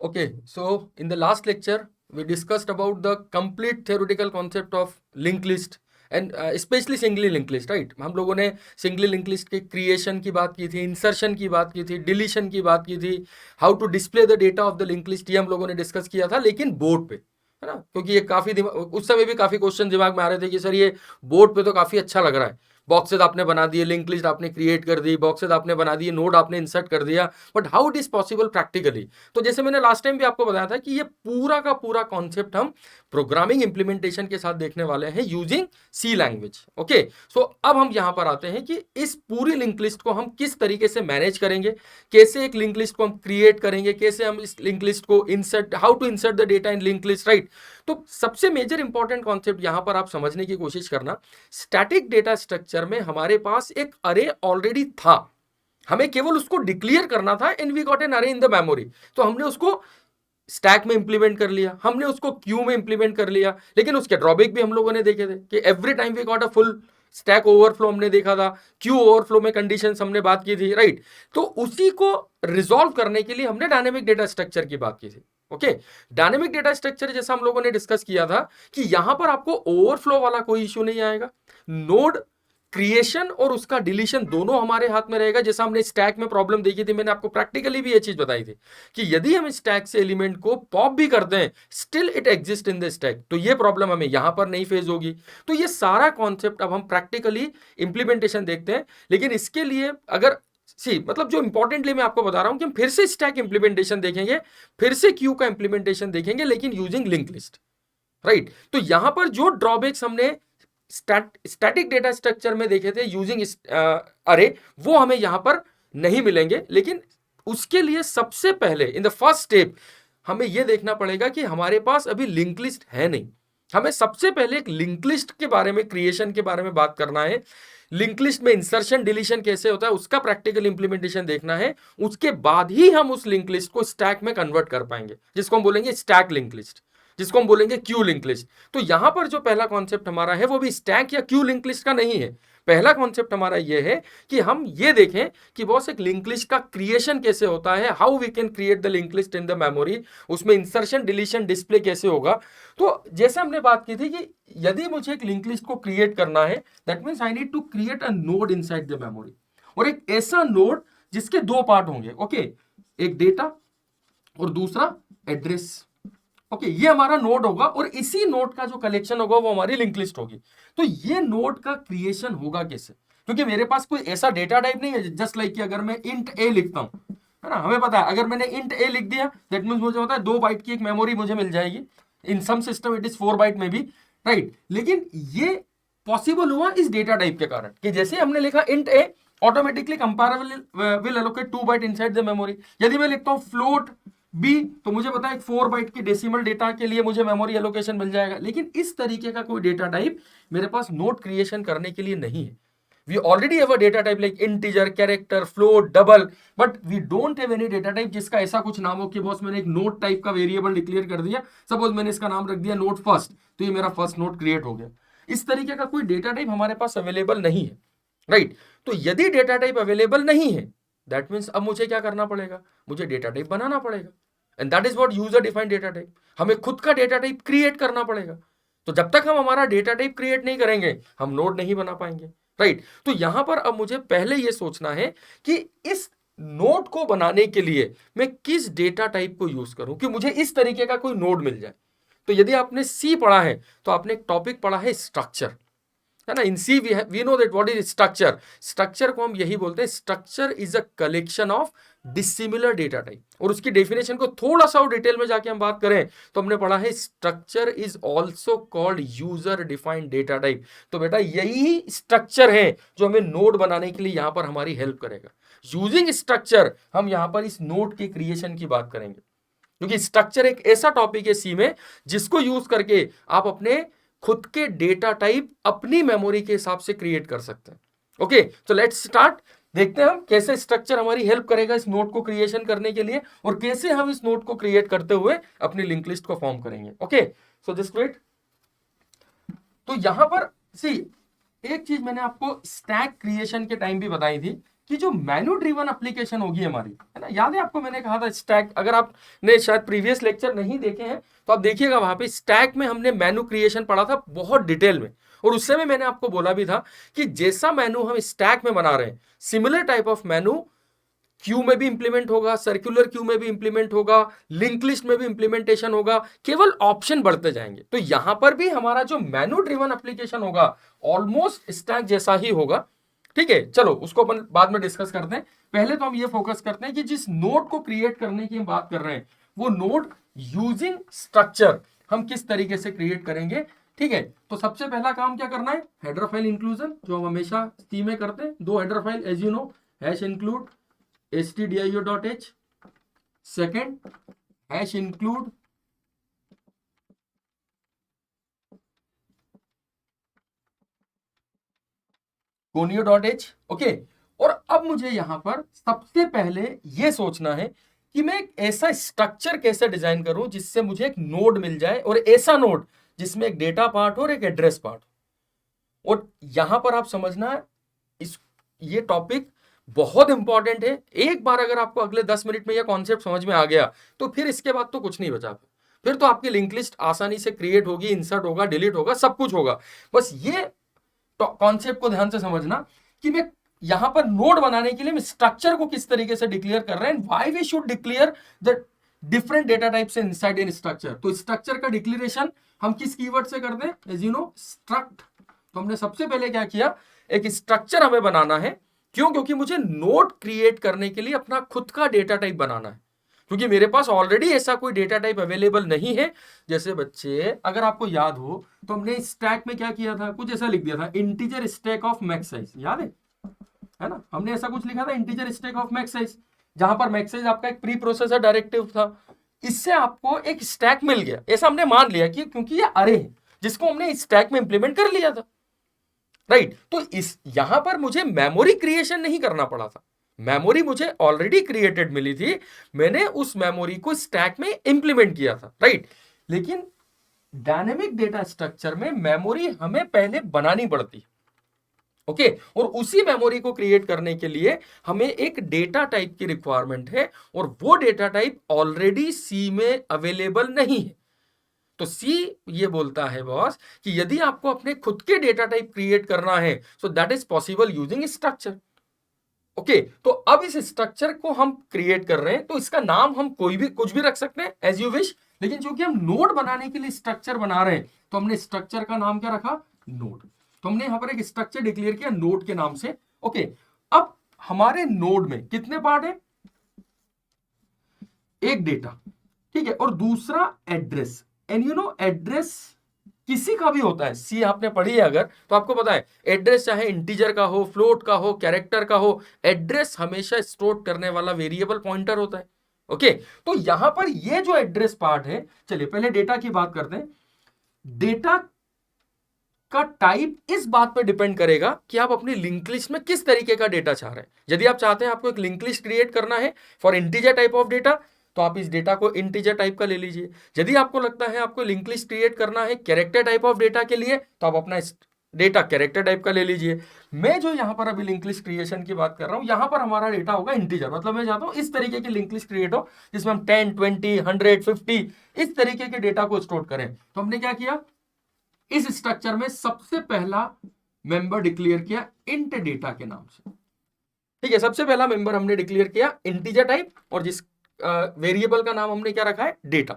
Okay, so in the last lecture, we discussed about the complete theoretical concept of linked list and especially singly link list, right. हम लोगों ने singly link list के creation की बात की थी, insertion की बात की थी, डिलीशन की बात की थी, how to display the data of the link list, ये हम लोगों ने डिस्कस किया था, लेकिन बोर्ड पे, है ना। क्योंकि ये काफी उस समय भी काफी क्वेश्चन दिमाग में आ रहे थे कि सर ये बोर्ड पे तो काफी अच्छा लग रहा है, बॉक्सेस आपने बना दिए, लिंक लिस्ट आपने क्रिएट कर दी, बॉक्सेस आपने बना दिए, नोड आपने इंसर्ट कर दिया, but how it is possible practically. तो जैसे मैंने लास्ट टाइम भी आपको बताया था कि ये पूरा का पूरा कॉन्सेप्ट हम प्रोग्रामिंग इंप्लीमेंटेशन के साथ देखने वाले हैं यूजिंग सी लैंग्वेज। ओके, सो अब हम यहां पर आते हैं कि इस पूरी लिंक लिस्ट को हम किस तरीके से मैनेज करेंगे, कैसे एक लिंक लिस्ट को हम क्रिएट करेंगे, कैसे हम इस लिंक लिस्ट को insert, how to insert the data in link list, right. तो सबसे मेजर इंपॉर्टेंट कॉन्सेप्ट यहां पर आप समझने की कोशिश करना, स्टैटिक डेटा स्ट्रक्चर में हमारे पास एक अरे ऑलरेडी था, हमें केवल उसको डिक्लेयर करना था, एंड वी गॉट एन अरे इन द मेमोरी। तो हमने उसको स्टैक में इंप्लीमेंट कर लिया, हमने उसको क्यू में इंप्लीमेंट कर लिया, लेकिन उसके ड्रॉबैक भी हम लोगों ने देखे थे कि every time we got a full stack overflow हमने देखा था, क्यू ओवरफ्लो में कंडीशंस हमने बात की थी, राइट। तो उसी को रिजॉल्व करने के लिए हमने डायनेमिक डेटा स्ट्रक्चर की बात की थी। ओके, डायनेमिक डेटा स्ट्रक्चर जैसा हम लोगों ने डिस्कस किया था कि यहां पर आपको ओवरफ्लो वाला कोई इश्यू नहीं आएगा, नोड क्रिएशन और उसका डिलीशन दोनों हमारे हाथ में रहेगा। जैसा हमने स्टैक में प्रॉब्लम देखी थी, मैंने आपको प्रैक्टिकली भी ये चीज बताई थी कि यदि हम स्टैक से एलिमेंट को पॉप भी करते हैं, still it exist in the stack, तो ये प्रॉब्लम हमें यहां पर नहीं फेस होगी। तो ये सारा कॉन्सेप्ट अब हम प्रैक्टिकली इंप्लीमेंटेशन देखते हैं। लेकिन इसके लिए अगर मतलब जो इंपॉर्टेंटली मैं आपको बता रहा हूं कि हम फिर से स्टैक इंप्लीमेंटेशन देखेंगे, फिर से क्यू का इंप्लीमेंटेशन देखेंगे, लेकिन यूजिंग लिंक लिस्ट, राइट। तो यहां पर जो ड्रॉबैक्स हमने स्टैटिक डेटा स्ट्रक्चर में देखे थे यूजिंग अरे, वो हमें यहां पर नहीं मिलेंगे। लेकिन उसके लिए सबसे पहले इन द फर्स्ट स्टेप हमें यह देखना पड़ेगा कि हमारे पास अभी लिंक लिस्ट है नहीं। हमें सबसे पहले एक लिंक लिस्ट के बारे में, क्रिएशन के बारे में बात करना है। लिंक लिस्ट में इंसर्शन डिलीशन कैसे होता है उसका प्रैक्टिकल इंप्लीमेंटेशन देखना है। उसके बाद ही हम उस लिंक लिस्ट को स्टैक में कन्वर्ट कर पाएंगे, जिसको हम बोलेंगे स्टैक लिंक लिस्ट, जिसको हम बोलेंगे क्यू लिंक लिस्ट। तो यहां पर जो पहला कॉन्सेप्ट हमारा है वो भी स्टैक या क्यू लिंक लिस्ट का नहीं है। पहला कॉन्सेप्ट हमारा ये है कि हम ये देखें कि बॉस एक लिंक लिस्ट का क्रिएशन कैसे होता है, how we can create the link list in the memory, उसमें इंसर्शन डिलीशन डिस्प्ले कैसे होगा। तो जैसे हमने बात की थी कि यदि मुझे एक लिंक लिस्ट को क्रिएट करना है, that means I need to create a node inside the memory, और एक ऐसा नोड जिसके दो पार्ट होंगे। ओके, एक डेटा और दूसरा एड्रेस। ओके, ये हमारा नोड होगा और इसी नोड का जो कलेक्शन होगा वो हमारी लिंक लिस्ट होगी। तो ये नोड का क्रिएशन होगा कैसे, क्योंकि मेरे पास कोई ऐसा डेटा टाइप नहीं है जस्ट लाइक कि अगर मैं इंट ए लिखता हूं, है ना, हमें पता है अगर मैंने इंट ए लिख दिया दैट मींस मुझे पता है 2 बाइट की एक मेमोरी मुझे मिल जाएगी। इन सम सिस्टम इट इज 4 बाइट में भी, राइट। लेकिन ये पॉसिबल हुआ इस डेटा टाइप के कारण कि जैसे हमने लिखा int a, automatically comparable will allocate 2 byte inside the memory. यदि मैं लिखता हूं फ्लोट बी, तो मुझे पता है 4 बाइट की डेसिमल डेटा के लिए मुझे मेमोरी एलोकेशन मिल जाएगा। लेकिन इस तरीके का कोई डेटा टाइप मेरे पास नोट क्रिएशन करने के लिए नहीं है। We already have a data type like integer, character, float, double, but we don't have any data type जिसका ऐसा कुछ नाम हो कि बॉस मैंने एक नोट टाइप का वेरिएबल डिक्लेयर कर दिया, सपोज मैंने इसका नाम रख दिया नोट फर्स्ट, तो ये मेरा फर्स्ट नोट क्रिएट हो गया। इस तरीके का कोई डेटा टाइप हमारे पास अवेलेबल नहीं है, राइट। तो यदि डेटा टाइप अवेलेबल नहीं है, दैट मीन्स अब मुझे क्या करना पड़ेगा, मुझे डेटा टाइप बनाना पड़ेगा। And that is what user defined data type, हमें खुद का डेटा टाइप क्रिएट करना पड़ेगा। तो जब तक हम हमारा डेटा टाइप क्रिएट नहीं करेंगे हम नोड नहीं बना पाएंगे, राइट। तो यहां पर अब मुझे पहले यह सोचना है कि इस नोड को बनाने के लिए मैं किस डेटा टाइप को यूज करूं कि मुझे इस तरीके का कोई नोड मिल जाए। तो यदि आपने सी पढ़ा है तो आपने एक टॉपिक पढ़ा है स्ट्रक्चर, है ना। In C we know that what is structure. Structure को हम यही बोलते हैं, structure is a collection of dissimilar data type. और उसकी डेफिनेशन को थोड़ा सा और डिटेल में जाके हम बात करें तो हमने पढ़ा है structure is also called user defined data type. तो बेटा यही स्ट्रक्चर है जो हमें नोड बनाने के लिए यहां पर हमारी हेल्प करेगा। यूजिंग स्ट्रक्चर हम यहां पर इस नोड के क्रिएशन की बात करेंगे, क्योंकि स्ट्रक्चर एक ऐसा टॉपिक है सी में जिसको यूज करके आप अपने खुद के डेटा टाइप अपनी मेमोरी के हिसाब से क्रिएट कर सकते हैं। ओके, तो लेट्स स्टार्ट। देखते हैं हम कैसे स्ट्रक्चर हमारी हेल्प करेगा इस नोड को क्रिएशन करने के लिए, और कैसे हम इस नोड को क्रिएट करते हुए अपनी लिंक लिस्ट को फॉर्म करेंगे। Okay, so just wait. तो यहां पर सी एक चीज मैंने आपको स्टैक क्रिएशन के टाइम भी बताई थी कि जो मेन्यू ड्रिवन एप्लीकेशन होगी हमारी, है ना, याद है आपको मैंने कहा था स्टैक, अगर आपने शायद प्रीवियस लेक्चर नहीं देखे हैं तो आप देखिएगा, वहां पे स्टैक में हमने मेन्यू क्रिएशन पढ़ा था बहुत डिटेल में, और उससे में मैंने आपको बोला भी था कि जैसा मेन्यू हम स्टैक में बना रहे हैं, similar type of menu Q में भी इंप्लीमेंट होगा, सर्कुलर क्यू में भी इंप्लीमेंट होगा, लिंक लिस्ट में भी इंप्लीमेंटेशन होगा, केवल ऑप्शन बढ़ते जाएंगे। तो यहां पर भी हमारा जो मेन्यू ड्रिवन एप्लीकेशन होगा ऑलमोस्ट स्टैक जैसा ही होगा। ठीक है, चलो उसको अपन बाद में डिस्कस करते हैं। पहले तो हम ये फोकस करते हैं कि जिस नोड को क्रिएट करने की हम बात कर रहे हैं, वो नोड यूजिंग स्ट्रक्चर हम किस तरीके से क्रिएट करेंगे। ठीक है, तो सबसे पहला काम क्या करना है, हेडर फाइल इंक्लूजन, जो हम हमेशा सी में करते हैं, 2 header file as you know, hash include stdio.h, second hash include conio.h। Okay, और अब मुझे यहां पर सबसे पहले यह सोचना है कि मैं एक ऐसा स्ट्रक्चर कैसे डिजाइन करूं जिससे मुझे एक नोड मिल जाए, और ऐसा नोड जिसमें एक डेटा पार्ट हो और एक एड्रेस पार्ट हो। और यहां पर आप समझना, इस ये टॉपिक बहुत इंपॉर्टेंट है। एक बार अगर आपको अगले 10 मिनट में यह कॉन्सेप्ट समझ में आ गया तो फिर इसके बाद तो कुछ नहीं बचा, फिर तो आपकी लिंक लिस्ट आसानी से क्रिएट होगी, इंसर्ट होगा, डिलीट होगा, सब कुछ होगा। बस ये कॉन्सेप्ट को ध्यान से समझना कि मैं यहां पर नोड बनाने के लिए मैं स्ट्रक्चर को किस तरीके से डिक्लेयर कर रहे हैं, why we should declare the different data types inside in structure. तो स्ट्रक्चर का डिक्लेरेशन हम किस कीवर्ड से करते हैं, एज यू नो स्ट्रक्ट। तो हमने सबसे पहले क्या किया, एक स्ट्रक्चर हमें बनाना है। क्यों? क्योंकि मुझे नोड क्रिएट करने के लिए अपना खुद का डेटा टाइप बनाना है, क्योंकि मेरे पास ऑलरेडी ऐसा कोई डेटा टाइप अवेलेबल नहीं है। जैसे बच्चे, अगर आपको याद हो तो हमने स्टैक में क्या किया था, कुछ ऐसा लिख दिया था, integer stack of max size, याद है ना, हमने ऐसा कुछ लिखा था, integer stack of max size, जहां पर मैक्स साइज आपका एक प्री प्रोसेसर डायरेक्टिव था। इससे आपको एक स्टैक मिल गया, ऐसा हमने मान लिया कि क्योंकि ये अरे है जिसको हमने स्टैक में इंप्लीमेंट कर लिया था, राइट। तो इस यहां पर मुझे मेमोरी क्रिएशन नहीं करना पड़ा था, मेमोरी मुझे ऑलरेडी क्रिएटेड मिली थी, मैंने उस मेमोरी को स्टैक में इंप्लीमेंट किया था, राइट। लेकिन डायनेमिक डेटा स्ट्रक्चर में मेमोरी हमें पहले बनानी पड़ती, ओके, और उसी मेमोरी को क्रिएट करने के लिए हमें एक डेटा टाइप की रिक्वायरमेंट है, और वो डेटा टाइप ऑलरेडी सी में अवेलेबल नहीं है। तो सी ये बोलता है बॉस कि यदि आपको अपने खुद के डेटा टाइप क्रिएट करना है, so that is possible using structure. Okay, तो अब इस स्ट्रक्चर को हम क्रिएट कर रहे हैं, तो इसका नाम हम कोई भी कुछ भी रख सकते हैं एज यू विश, लेकिन चूंकि हम नोड बनाने के लिए स्ट्रक्चर बना रहे हैं तो हमने स्ट्रक्चर का नाम क्या रखा, नोड। तो हमने यहां पर एक स्ट्रक्चर डिक्लेयर किया नोड के नाम से। ओके, अब हमारे नोड में कितने पार्ट है, एक डेटा, ठीक है, और दूसरा address. And you know address किसी का भी होता है, सी आपने पढ़ी है अगर तो आपको पता है, एड्रेस चाहे इंटीजर का हो, फ्लोट का हो, कैरेक्टर का हो, एड्रेस हमेशा स्टोर करने वाला वेरिएबल पॉइंटर होता है। ओके, तो यहां पर ये जो एड्रेस पार्ट है, चलिए पहले डेटा की बात करते हैं। डेटा का टाइप इस बात पर डिपेंड करेगा कि आप अपनी लिंक लिस्ट में किस तरीके का डेटा चाह रहे हैं। यदि आप चाहते हैं आपको एक लिंक लिस्ट क्रिएट करना है for integer type of data, तो आप इस डेटा को इंटीजर टाइप का ले लीजिए। यदि आपको लगता है आपको लिंक लिस्ट क्रिएट करना है कैरेक्टर टाइप ऑफ डेटा के लिए, तो आप अपना डेटा कैरेक्टर टाइप का ले लीजिए। मैं जो यहां पर अभी लिंक लिस्ट क्रिएशन की बात कर रहा हूं, यहां पर हमारा डेटा होगा इंटीजर, मतलब मैं चाहता हूं इस तरीके की लिंक लिस्ट क्रिएट हो जिसमें हम 10, 20, 100, 50 इस तरीके के डेटा को स्टोर करें। तो हमने क्या किया, इस स्ट्रक्चर में सबसे पहला मेंबर डिक्लेयर किया इंट डेटा के नाम से। ठीक है, सबसे पहला मेंबर हमने डिक्लेयर किया इंटीजर टाइप, और जिस वेरिएबल का नाम हमने क्या रखा है, डेटा।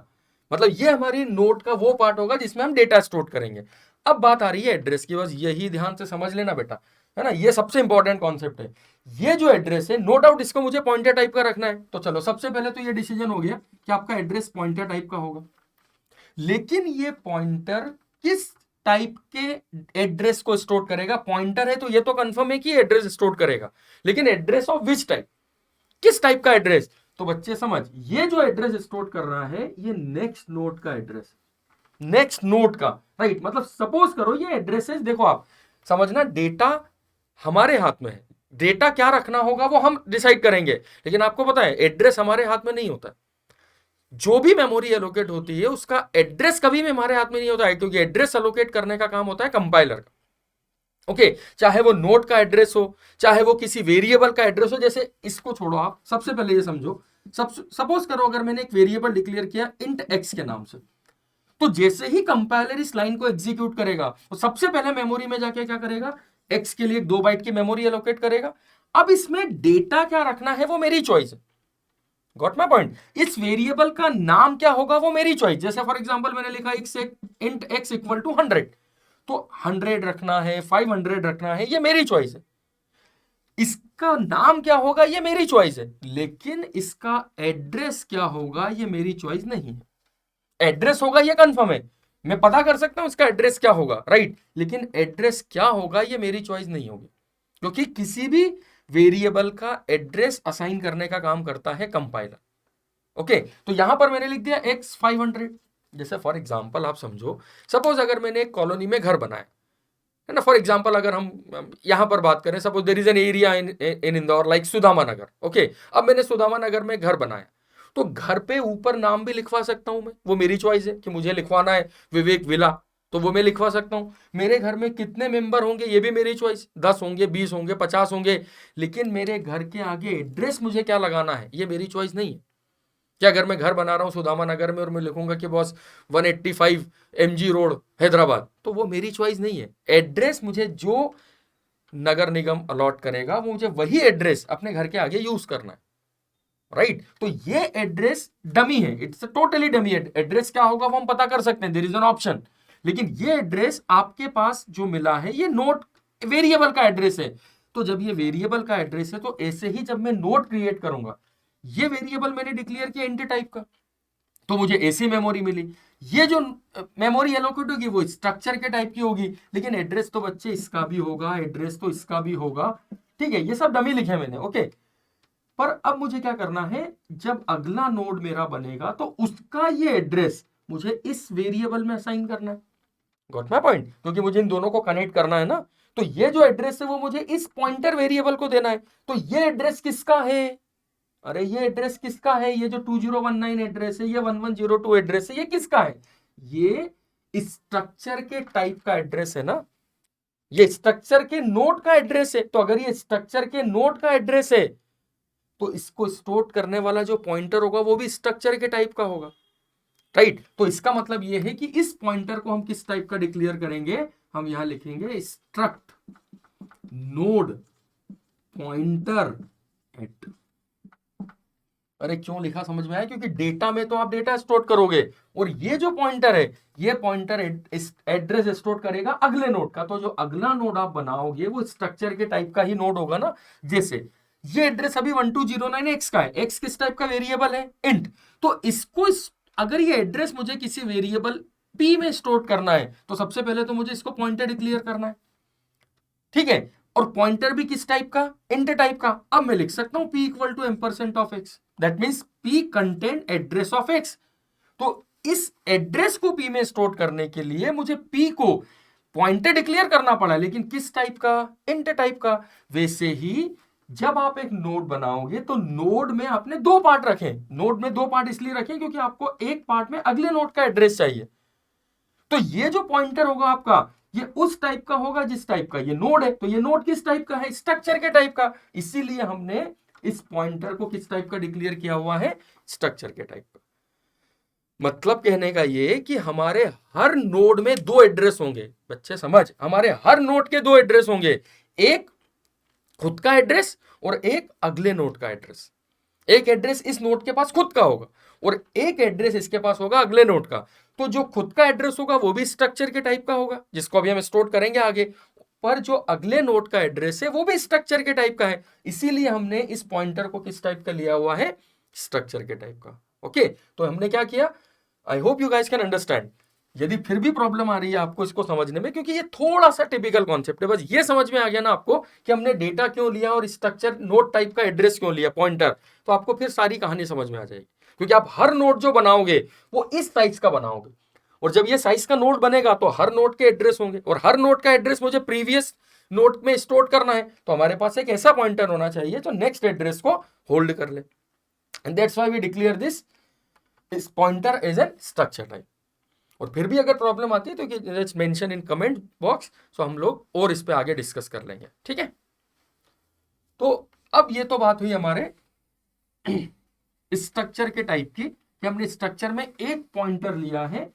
मतलब ये हमारी नोट का वो पार्ट होगा जिसमें हम डेटा स्टोर करेंगे। अब बात आ रही है एड्रेस की, बस यही ध्यान से समझ लेना बेटा, है ना, ये सबसे इंपॉर्टेंट कॉन्सेप्ट है। ये जो एड्रेस है, नो डाउट इसको मुझे पॉइंटर टाइप का रखना है, तो चलो सबसे पहले तो ये डिसीजन हो गया कि आपका एड्रेस पॉइंटर टाइप का होगा। लेकिन ये पॉइंटर किस टाइप के एड्रेस को स्टोर करेगा, पॉइंटर है तो ये तो कंफर्म है कि एड्रेस स्टोर करेगा, लेकिन एड्रेस ऑफ विच टाइप, किस टाइप का एड्रेस। तो बच्चे समझ, ये जो एड्रेस स्टोर कर रहा है ये नेक्स्ट नोड का एड्रेस, नेक्स्ट नोड का, राइट। मतलब सपोज करो ये एड्रेसेस, देखो आप समझना, डेटा हमारे हाथ में है, डेटा क्या रखना होगा वो हम डिसाइड करेंगे, लेकिन आपको पता है एड्रेस हमारे हाथ में नहीं होता। जो भी मेमोरी एलोकेट होती है उसका एड्रेस कभी भी हमारे हाथ में नहीं होता है, क्योंकि एड्रेस एलोकेट करने का काम होता है कंपाइलर का। ओके चाहे वो नोड का एड्रेस हो, चाहे वो किसी वेरिएबल का एड्रेस हो। जैसे इसको छोड़ो, आप सबसे पहले ये समझो, सपोज करो अगर मैंने एक वेरिएबल डिक्लेयर किया इंट एक्स के नाम से, तो जैसे ही कंपाइलर इस लाइन को एग्जीक्यूट करेगा तो सबसे पहले मेमोरी में जाके क्या करेगा, एक्स के लिए 2 बाइट की मेमोरी एलोकेट करेगा। अब इसमें डेटा क्या रखना है वो मेरी चॉइस है। Got my point? इस वेरिएबल का नाम क्या होगा वो मेरी चॉइस। जैसे फॉर एग्जांपल मैंने लिखा इंट एक्स इक्वल टू 100, तो 100 रखना है, 500 रखना है, ये मेरी चॉइस है। इसका नाम क्या होगा ये मेरी चॉइस है, लेकिन इसका एड्रेस क्या होगा ये मेरी चॉइस नहीं है। एड्रेस होगा ये कंफर्म है, मैं पता कर सकता हूं इसका एड्रेस क्या होगा, राइट, लेकिन एड्रेस क्या होगा ये मेरी चॉइस नहीं होगी, क्योंकि किसी भी वेरिएबल का एड्रेस असाइन करने का काम करता है कंपाइलर। ओके, तो यहां पर मैंने लिख दिया x 500। जैसे फॉर एग्जांपल आप समझो, सपोज अगर मैंने एक कॉलोनी में घर बनाया है ना, फॉर एग्जांपल अगर हम यहां पर बात करें, suppose there is an area in Indore like Sudama Nagar. Okay, अब मैंने सुदामा नगर में घर बनाया, तो घर पे ऊपर नाम भी लिखवा सकता हूं मैं, वो मेरी चॉइस है कि मुझे लिखवाना है विवेक विला, तो वो मैं लिखवा सकता हूं। मेरे घर में कितने मेंबर होंगे ये भी मेरी चॉइस, 10 होंगे, 20 होंगे, 50 होंगे, लेकिन मेरे घर के आगे एड्रेस मुझे क्या लगाना है ये मेरी चॉइस नहीं है। क्या अगर मैं घर बना रहा हूं सुदामा नगर में और मैं लिखूंगा कि बॉस 185 MG रोड हैदराबाद, तो वो मेरी चॉइस नहीं है। एड्रेस मुझे जो नगर निगम अलॉट करेगा वो मुझे वही एड्रेस अपने घर के आगे यूज करना है, राइट। तो ये एड्रेस डमी है, इट्स टोटली डमी एड्रेस। क्या होगा वो हम पता कर सकते हैं, देयर इज एन ऑप्शन, लेकिन ये एड्रेस आपके पास जो मिला है ये नोट वेरिएबल का एड्रेस है। तो जब ये वेरिएबल का एड्रेस है तो ऐसे ही जब मैं नोट क्रिएट करूंगा, ये वेरिएबल मैंने डिक्लेयर किया इंट टाइप का, तो मुझे ऐसी मेमोरी मिली। ये जो मेमोरी एलोकेट होगी वो स्ट्रक्चर के टाइप की होगी, लेकिन एड्रेस तो बच्चे इसका भी होगा, एड्रेस तो इसका भी होगा, ठीक है। ये सब डमी लिखे मैंने, ओके। पर अब मुझे क्या करना है, जब अगला नोड मेरा बनेगा तो उसका ये एड्रेस मुझे इस वेरिएबल में असाइन करना है। Got my point? क्योंकि मुझे इन दोनों को कनेक्ट करना है ना, तो ये जो एड्रेस है वो मुझे इस पॉइंटर वेरिएबल को देना है। तो ये एड्रेस किसका है? अरे ये एड्रेस किसका है? ये जो 2019 एड्रेस है, ये 1102 एड्रेस है, ये किसका है? ये स्ट्रक्चर के टाइप का एड्रेस है ना, ये स्ट्रक्चर के नोड का एड्रेस है। तो अगर ये स्ट्रक्चर के नोड का एड्रेस है तो इसको स्टोर करने वाला जो पॉइंटर होगा वो भी स्ट्रक्चर के टाइप का होगा, राइट। तो इसका मतलब ये है कि इस पॉइंटर को हम किस टाइप का डिक्लेयर करेंगे, हम यहां लिखेंगे स्ट्रक्ट नोड पॉइंटर एट। अरे क्यों लिखा समझ में आया? क्योंकि डेटा में तो आप डेटा स्टोर करोगे, और ये जो पॉइंटर है ये पॉइंटर एड्रेस स्टोर करेगा अगले नोड का। तो जो अगला नोड आप बनाओगे वो स्ट्रक्चर के टाइप का ही नोड होगा ना। जैसे ये एड्रेस अभी 1209 एक्स का है, एक्स किस टाइप का वेरिएबल है? इंट। तो इसको अगर ये एड्रेस मुझे किसी वेरिएबल p में स्टोर करना है तो सबसे पहले तो मुझे इसको पॉइंटर डिक्लेयर करना है, ठीक है। और पॉइंटर भी किस टाइप का? इंट टाइप का। अब मैं लिख सकता हूं p equal to ampersand of x, that means p contain address of x. तो इस एड्रेस को p में स्टोर करने के लिए मुझे p को पॉइंटर डिक्लेयर करना पड़ा, लेकिन किस टाइप का? इंट टाइप का। वैसे ही जब आप एक नोड बनाओगे तो नोड में आपने 2 पार्ट रखे। नोड में 2 पार्ट इसलिए रखे क्योंकि आपको एक पार्ट में अगले नोड का एड्रेस चाहिए। तो ये जो पॉइंटर होगा आपका, ये उस टाइप का होगा जिस टाइप का ये नोड है। तो ये नोड किस टाइप का है? स्ट्रक्चर के टाइप का। इसीलिए हमने इस पॉइंटर को किस टाइप का डिक्लेयर किया हुआ है? स्ट्रक्चर के टाइप का। मतलब कहने का ये कि हमारे हर नोड में 2 एड्रेस होंगे। बच्चे समझ, हमारे हर नोड के 2 एड्रेस होंगे, एक खुद का एड्रेस और एक अगले नोड का एड्रेस। एक एड्रेस इस नोड के पास खुद का होगा और एक एड्रेस इसके पास होगा अगले नोड का। तो जो खुद का एड्रेस होगा वो भी स्ट्रक्चर के टाइप का होगा, जिसको अभी हम स्टोर करेंगे आगे। पर जो अगले नोड का एड्रेस है वो भी स्ट्रक्चर के टाइप का है, इसीलिए हमने इस पॉइंटर को किस टाइप का लिया हुआ है? स्ट्रक्चर के टाइप का। ओके, तो हमने क्या किया? आई hope you guys can understand. यदि फिर भी प्रॉब्लम आ रही है आपको इसको समझने में, क्योंकि ये थोड़ा सा टिपिकल कॉन्सेप्ट है, बस ये समझ में आ गया ना आपको कि हमने डेटा क्यों लिया और स्ट्रक्चर नोड टाइप का एड्रेस क्यों लिया, पॉइंटर, तो आपको फिर सारी कहानी समझ में आ जाएगी। क्योंकि आप हर नोड जो बनाओगे वो इस साइज का बनाओगे, और जब ये साइज का नोड बनेगा तो हर नोड के एड्रेस होंगे, और हर नोड का एड्रेस मुझे प्रीवियस नोड में स्टोर करना है। तो हमारे पास एक ऐसा पॉइंटर होना चाहिए जो नेक्स्ट एड्रेस को होल्ड कर ले, and that's why we declare this pointer as an structure type. और फिर भी अगर प्रॉब्लम आती है तो let's mention in comment box, so हम लोग और इस पे आगे डिस्कस कर लेंगे, ठीक है। तो अब ये तो बात हुई हमारे स्ट्रक्चर के टाइप की, कि हमने स्ट्रक्चर में एक पॉइंटर लिया है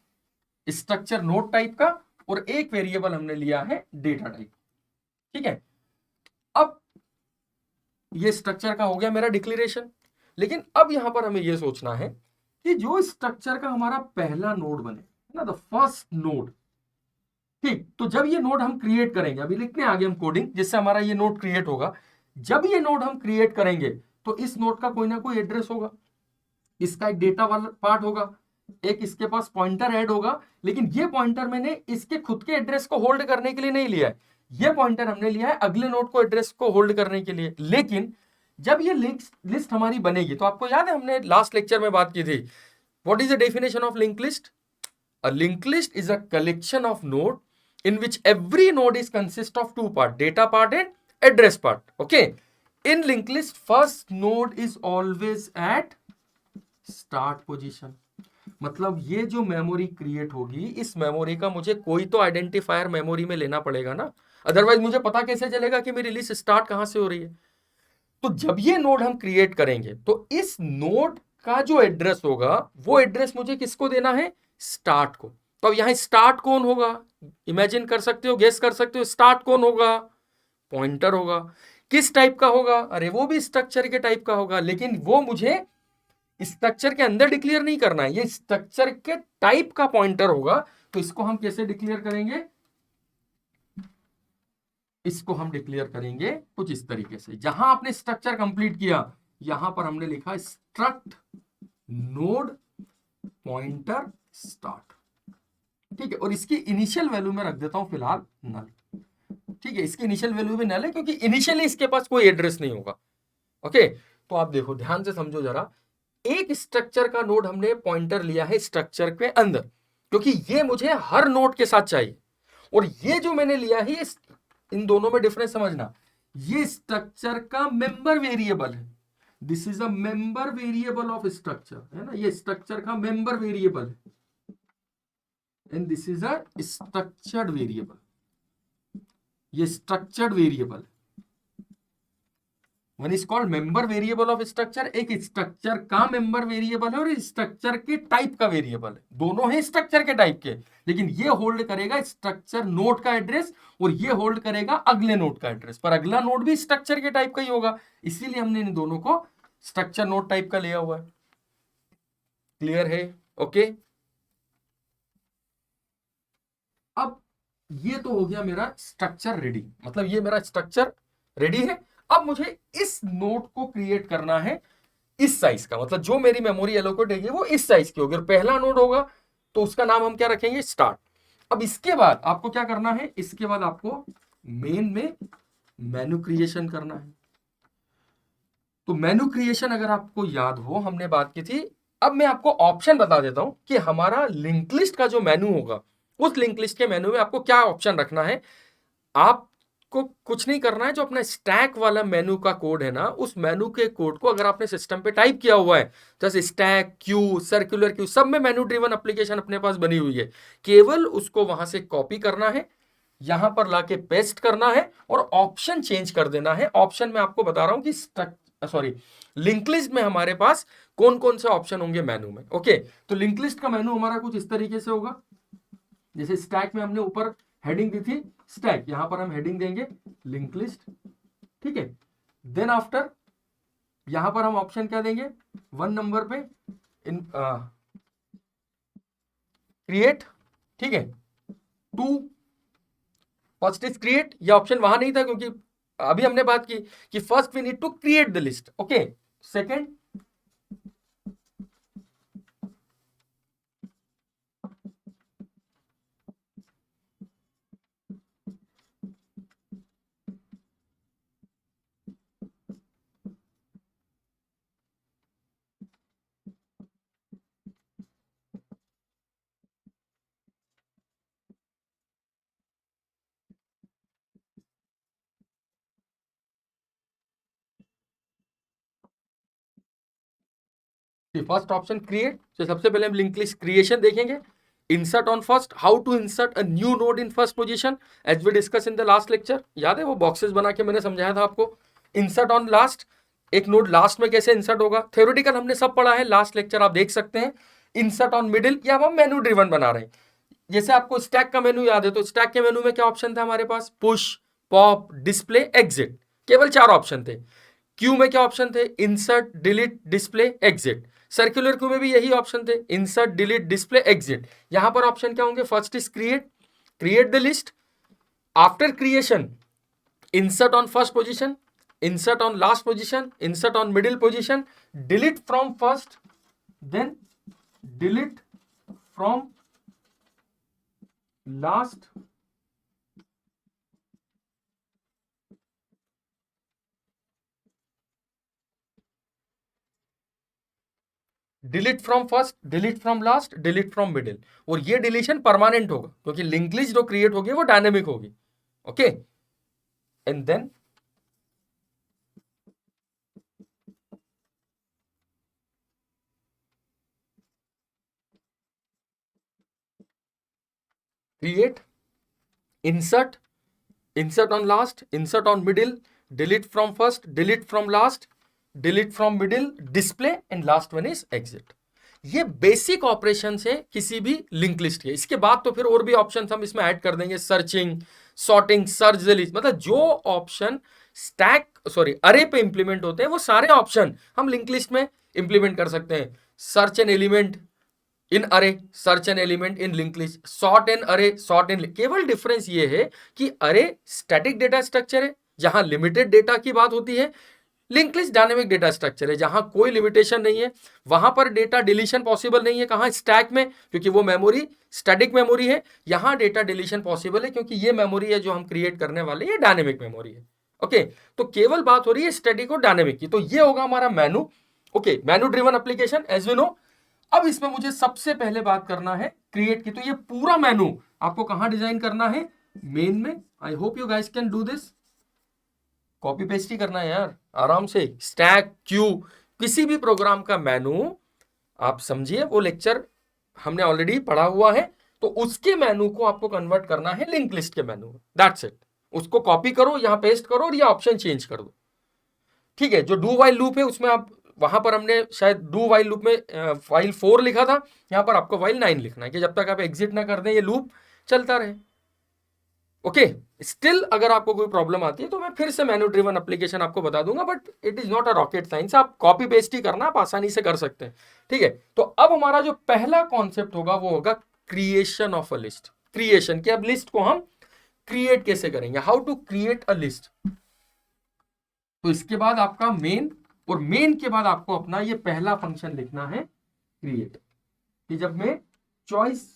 स्ट्रक्चर नोड टाइप का, और एक वेरिएबल हमने लिया है डेटा टाइप, ठीक है। अब ये स्ट्रक्चर का हो गया मेरा डिक्लेरेशन, लेकिन अब यहां पर हमें यह सोचना है कि जो स्ट्रक्चर का हमारा पहला नोड बने ना, द फर्स्ट नोड, ठीक, तो जब ये नोड हम क्रिएट करेंगे, अभी लिखने आगे हम कोडिंग जिससे हमारा ये नोड क्रिएट होगा, जब ये नोड हम क्रिएट करेंगे तो इस नोड का कोई ना कोई एड्रेस होगा, इसका एक डेटा वाला पार्ट होगा, एक इसके पास पॉइंटर ऐड होगा, लेकिन ये पॉइंटर मैंने इसके खुद के एड्रेस को होल्ड करने के लिए नहीं लिया है, ये पॉइंटर हमने लिया है अगले नोड को एड्रेस को होल्ड करने के लिए। लेकिन जब ये लिस्ट हमारी बनेगी, तो आपको याद है हमने लास्ट लेक्चर में बात की थी, what is the definition of link list? A linked list is a collection of node in which every node is consist of two part, data part and address part. Okay. In linked list, first node is always at start position. मतलब ये जो memory create होगी, इस memory का मुझे कोई तो identifier memory में लेना पड़ेगा ना, अदरवाइज मुझे पता कैसे चलेगा कि मेरी लिस्ट स्टार्ट कहां से हो रही है। तो जब ये नोड हम क्रिएट करेंगे तो इस नोड का जो एड्रेस होगा, वो एड्रेस मुझे किसको देना है? स्टार्ट को। तो अब यहां स्टार्ट कौन होगा? इमेजिन कर सकते हो, गेस कर सकते हो, स्टार्ट कौन होगा? पॉइंटर होगा। किस टाइप का होगा? अरे वो भी स्ट्रक्चर के टाइप का होगा, लेकिन वो मुझे स्ट्रक्चर के अंदर डिक्लेयर नहीं करना है, ये स्ट्रक्चर के टाइप का पॉइंटर होगा। तो इसको हम कैसे डिक्लेयर करेंगे? इसको हम डिक्लेयर करेंगे कुछ इस तरीके से, जहां आपने स्ट्रक्चर कंप्लीट किया, यहां पर हमने लिखा स्ट्रक्ट नोड पॉइंटर स्टार्ट, ठीक है। और इसकी इनिशियल वैल्यू में रख देता हूं फिलहाल नल, ठीक है। इसकी इनिशियल वैल्यू भी नल है क्योंकि इनिशियली इसके पास कोई एड्रेस नहीं होगा। ओके, तो आप देखो, ध्यान से समझो जरा, एक स्ट्रक्चर का नोड हमने पॉइंटर लिया है स्ट्रक्चर के अंदर, क्योंकि ये मुझे हर नोड के साथ चाहिए, और ये जो मैंने लिया है, इन दोनों में डिफरेंस समझना, ये स्ट्रक्चर का मेंबर वेरिएबल है, this is a member variable of structure, है ना, ये स्ट्रक्चर का मेंबर वेरिएबल है, and this is a structured variable, ये structured variable, one is called member variable of structure, एक स्ट्रक्चर का मेंबर वेरिएबल है और स्ट्रक्चर के टाइप का वेरिएबल है, दोनों है स्ट्रक्चर के टाइप के, लेकिन ये होल्ड करेगा स्ट्रक्चर नोड का एड्रेस और ये होल्ड करेगा अगले नोड का एड्रेस, पर अगला नोड भी स्ट्रक्चर के टाइप का ही होगा, इसीलिए हमने इन दोनों को स्ट्रक्चर नोड टाइप का लिया हुआ है। क्लियर है? ओके, अब ये तो हो गया मेरा स्ट्रक्चर रेडी, मतलब ये मेरा स्ट्रक्चर रेडी है। अब मुझे इस नोड को क्रिएट करना है इस साइज का, मतलब जो मेरी मेमोरी एलोकेट है वो इस साइज की होगी, और पहला नोड होगा तो उसका नाम हम क्या रखेंगे? स्टार्ट। अब इसके बाद आपको क्या करना है? इसके बाद आपको मेन में मेनू क्रिएशन करना है। तो मेनू क्रिएशन अगर आपको याद हो, हमने बात की थी, अब मैं आपको ऑप्शन बता देता हूं कि हमारा लिंक लिस्ट का जो मेनू होगा, उस लिंक लिस्ट के मेनू में आपको क्या ऑप्शन रखना है। आपको कुछ नहीं करना है, जो अपना स्टैक वाला मेनू का कोड है ना, उस मेनू के कोड को अगर आपने सिस्टम पे टाइप किया हुआ है, जैसे स्टैक, क्यू, सर्कुलर क्यू, सब में मेनू ड्रिवन एप्लीकेशन अपने पास बनी हुई है, केवल उसको वहां से कॉपी करना है, यहां पर लाके पेस्ट करना है और ऑप्शन चेंज कर देना है। ऑप्शन में आपको बता रहा हूं कि सॉरी, लिंक लिस्ट में हमारे पास कौन कौन से ऑप्शन होंगे मेनू में। ओके, तो लिंक लिस्ट का मेनू हमारा कुछ इस तरीके से होगा, जैसे स्टैक में हमने ऊपर हेडिंग दी थी स्टैक, यहां पर हम हेडिंग देंगे लिंक लिस्ट, ठीक है। देन आफ्टर यहां पर हम ऑप्शन क्या देंगे? 1 नंबर पे इन क्रिएट, ठीक है। 2 फर्स्ट इज क्रिएट, ये ऑप्शन वहां नहीं था क्योंकि अभी हमने बात की कि first we need to create the list. Okay, second first option create, तो सबसे पहले हम लिंक लिस्ट क्रिएशन देखेंगे, insert on first, how to insert a new node in first position as we discussed in the last lecture. याद है वो boxes बना के मैंने समझाया था आपको. insert on last, एक नोड लास्ट में कैसे इंसर्ट होगा, थ्योरेटिकल हमने सब पढ़ा है, लास्ट लेक्चर आप देख सकते हैं. इंसर्ट ऑन मिडिल, या हम मेनू ड्रिवन बना रहे हैं. जैसे आपको स्टैक का मेनू याद है, तो स्टैक के मेनू में क्या ऑप्शन था हमारे पास, पुश, पॉप, डिस्प्ले, एग्जिट, केवल 4 ऑप्शन थे. क्यू में क्या ऑप्शन थे, insert, delete, display, exit. Circular queue में भी यही ऑप्शन थे, इंसर्ट, डिलीट, डिस्प्ले, एग्जिट. यहां पर ऑप्शन क्या होंगे, first is create the list. After creation, insert on first position, insert on last position, insert on middle position, delete from first, then delete from last, delete from first, delete from last, delete from middle. और ये deletion permanent होगा क्योंकि link list जो create होगी वो dynamic होगी. Okay, and then create, insert, insert on last, insert on middle, delete from first, delete from last, delete from middle, display, and last one is exit. ये basic operation है किसी भी link list के. इसके बाद तो फिर और भी ऑप्शन हम इसमें ऐड कर देंगे, searching, sorting, search the list, मतलब जो ऑप्शन अरे पे इंप्लीमेंट होते हैं वो सारे ऑप्शन हम लिंक लिस्ट में इंप्लीमेंट कर सकते हैं. Search an element in array, search an element in link list, sort an array, sort in. केवल डिफरेंस ये है कि अरे स्टैटिक डेटा स्ट्रक्चर है जहां लिमिटेड डेटा की बात होती है, link list dynamic data structure है जहां कोई लिमिटेशन नहीं है. वहां पर डेटा डिलीशन पॉसिबल नहीं है, कहां, स्टैक में, क्योंकि वो मेमोरी स्टैटिक मेमोरी है. यहां डेटा डिलीशन पॉसिबल है क्योंकि ये मेमोरी है जो हम क्रिएट करने वाले, ये डायनेमिक मेमोरी है. ओके, तो केवल बात हो रही है स्टैटिक और डायनेमिक की. तो ये होगा हमारा menu. Okay, menu driven application as we know. अब इसमें मुझे सबसे पहले बात करना है क्रिएट की. तो ये पूरा मेनू आपको कहां डिजाइन करना है, मेन में. I hope you guys can do this. Copy paste ही करना है यार, आराम से. स्टैक, क्यू, किसी भी प्रोग्राम का मेनू आप समझिए, वो लेक्चर हमने ऑलरेडी पढ़ा हुआ है. तो उसके मेनू को आपको कन्वर्ट करना है लिंक लिस्ट के मेनू में. That's it. उसको कॉपी करो, यहां पेस्ट करो और ये ऑप्शन चेंज कर दो. ठीक है, जो डू वाइल लूप है उसमें आप, वहां पर हमने शायद डू वाइल लूप में वाइल 4 लिखा था, यहां पर आपको वाइल 9 लिखना है कि जब तक आप एग्जिट ना कर दें ये लूप चलता रहे. ओके, स्टिल अगर आपको कोई प्रॉब्लम आती है तो मैं फिर से मेनू ड्रिवन एप्लीकेशन आपको बता दूंगा, but it is not a rocket science. आप कॉपी पेस्ट ही करना, आप आसानी से कर सकते हैं. ठीक है, तो अब हमारा जो पहला कॉन्सेप्ट होगा वो होगा creation of a list. Creation की, अब लिस्ट को हम क्रिएट कैसे करेंगे, how to create a list. तो इसके बाद आपका मेन, और मेन के बाद आपको अपना ये पहला फंक्शन लिखना है क्रिएट. कि जब मैं चॉइस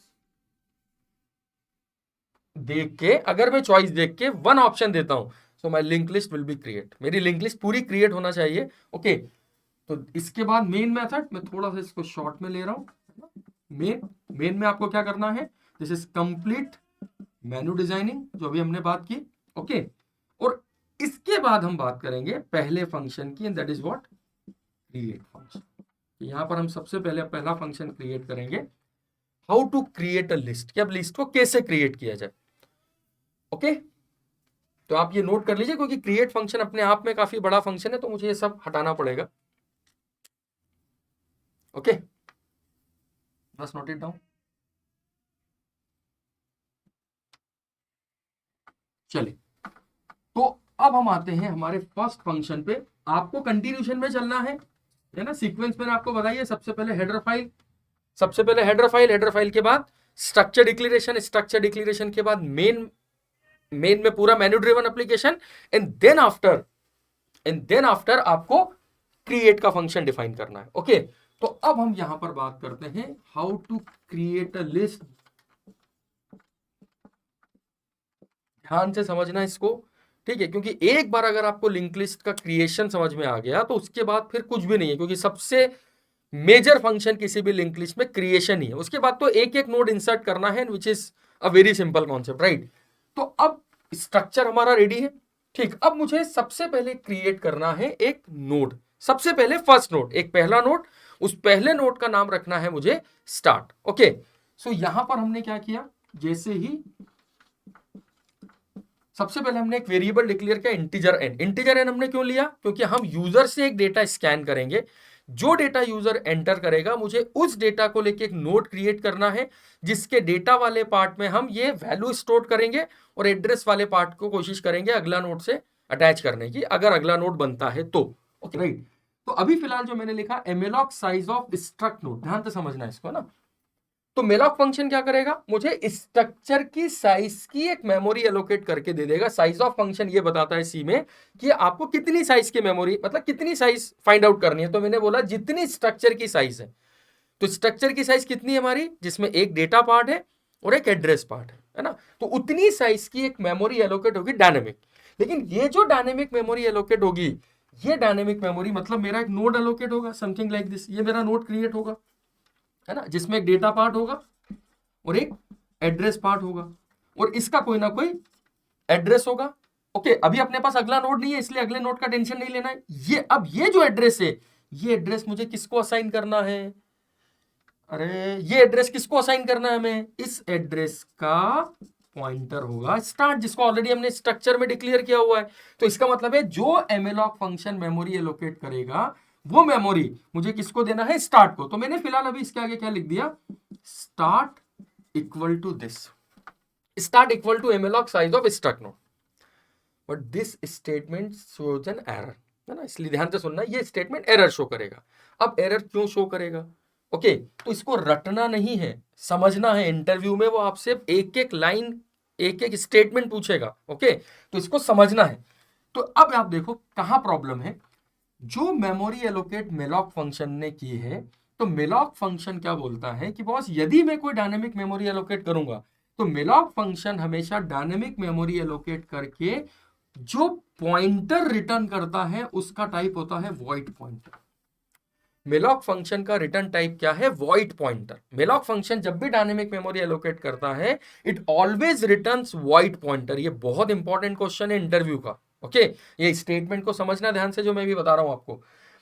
देख के, अगर मैं चॉइस देख के वन ऑप्शन देता हूं, so my link list will be create. मेरी लिंक लिस्ट पूरी क्रिएट होना चाहिए. ओके, तो इसके बाद मेन मेथड, मैं थोड़ा सा इसको शॉर्ट में ले रहा हूं. मेन में आपको क्या करना है, this is complete menu designing, जो भी हमने बात की. ओके, और इसके बाद हम बात करेंगे पहले फंक्शन की, and that is what, create function. यहां पर हम सबसे पहले पहला फंक्शन क्रिएट करेंगे, how to create a list, कि अब लिस्ट को कैसे क्रिएट किया जाए. ओके, तो आप ये नोट कर लीजिए क्योंकि क्रिएट फंक्शन अपने आप में काफी बड़ा फंक्शन है, तो मुझे ये सब हटाना पड़ेगा. ओके, बस नोट इट डाउन. चलिए, तो अब हम आते हैं हमारे फर्स्ट फंक्शन पे. आपको कंटिन्यूशन में चलना है ना, सीक्वेंस मैंने आपको बताइए. सबसे पहले हेडर फाइल, हेडर फाइल के बाद स्ट्रक्चर डिक्लेरेशन, स्ट्रक्चर डिक्लेरेशन के बाद मेन में पूरा menu driven application, and then after आपको क्रिएट का फंक्शन डिफाइन करना है. ओके, तो अब हम यहां पर बात करते हैं how to create a list. ध्यान से समझना इसको, ठीक है, क्योंकि एक बार अगर आपको लिंक लिस्ट का क्रिएशन समझ में आ गया तो उसके बाद फिर कुछ भी नहीं है, क्योंकि सबसे मेजर फंक्शन किसी भी लिंक लिस्ट में क्रिएशन ही है. उसके बाद तो एक एक नोड इंसर्ट करना है, which is a very simple concept, right. तो अब स्ट्रक्चर हमारा रेडी है. ठीक, अब मुझे सबसे पहले क्रिएट करना है एक नोड. सबसे पहले फर्स्ट नोड, एक पहला नोड, उस पहले नोड का नाम रखना है मुझे स्टार्ट. ओके, सो यहां पर हमने क्या किया, जैसे ही सबसे पहले हमने एक वेरिएबल डिक्लेयर किया इंटीजर एन। इंटीजर एन हमने क्यों लिया, क्योंकि हम यूजर से एक डेटा स्कैन करेंगे, जो डेटा यूजर एंटर करेगा मुझे उस डेटा को लेके एक नोड क्रिएट करना है, जिसके डेटा वाले पार्ट में हम ये वैल्यू स्टोर करेंगे और एड्रेस वाले पार्ट को कोशिश करेंगे अगला नोड से अटैच करने की, अगर अगला नोड बनता है तो। Okay right. तो अभी फिलहाल जो मैंने लिखा एमएलॉक साइज ऑफ स्ट्रक्ट नोड, ध्यान से समझना है इसको ना। तो मेलॉक फंक्शन क्या करेगा, मुझे स्ट्रक्चर की साइज की एक मेमोरी एलोकेट करके दे देगा। साइज ऑफ फंक्शन ये बताता है सी में कि आपको कितनी साइज की मेमोरी, मतलब कितनी साइज फाइंड आउट करनी है। तो मैंने बोला जितनी स्ट्रक्चर की साइज है, तो स्ट्रक्चर की साइज कितनी है हमारी, जिसमें एक डेटा पार्ट है और एक एड्रेस पार्ट है ना, तो उतनी साइज की एक मेमोरी एलोकेट होगी डायनेमिक। लेकिन ये जो डायनेमिक मेमोरी एलोकेट होगी, ये डायनेमिक मेमोरी मतलब मेरा एक नोड एलोकेट होगा, समथिंग लाइक दिस। ये मेरा नोड क्रिएट होगा, है ना, जिसमें एक डेटा पार्ट होगा और एक एड्रेस पार्ट होगा, और इसका कोई ना कोई एड्रेस होगा। ओके, अभी अपने पास अगला नोड नहीं है, इसलिए अगले नोड का टेंशन नहीं लेना है। ये अब ये जो एड्रेस है, ये एड्रेस मुझे किसको असाइन करना है, अरे ये एड्रेस किसको असाइन करना है हमें, इस एड्रेस का पॉइंटर होगा स्टार्ट, जिसको ऑलरेडी हमने स्ट्रक्चर में डिक्लेयर किया हुआ है। तो इसका मतलब है जो एमएलॉक फंक्शन मेमोरी एलोकेट करेगा, वो मेमोरी मुझे किसको देना है, स्टार्ट को। तो मैंने फिलहाल अभी इसके आगे क्या लिख दिया, start equal to this, start equal to malloc size of struct node. But this statement shows an error, है ना, इसलिए ध्यान से सुनना, ये स्टेटमेंट एरर शो करेगा। अब एरर क्यों शो करेगा, ओके, तो इसको रटना नहीं है, समझना है। इंटरव्यू में वो आपसे एक एक लाइन, एक एक स्टेटमेंट पूछेगा, ओके, तो इसको समझना है। तो अब आप देखो कहां प्रॉब्लम है। जो मेमोरी एलोकेट मेलॉक फंक्शन ने की है, तो मेलॉक फंक्शन क्या बोलता है कि बॉस यदि मैं कोई डायनेमिक मेमोरी एलोकेट करूंगा, तो मेलॉक फंक्शन हमेशा डायनेमिक मेमोरी एलोकेट करके जो पॉइंटर रिटर्न करता है उसका टाइप होता है वॉइड पॉइंटर। मेलॉक फंक्शन का रिटर्न टाइप क्या है, वॉइड पॉइंटर। मेलॉक फंक्शन जब भी डायनेमिक मेमोरी एलोकेट करता है, it always returns void pointer. ये बहुत इंपॉर्टेंट क्वेश्चन है इंटरव्यू का, ओके। ये स्टेटमेंट को समझना ध्यान से, जो मैं भी बता रहा हूं आपको।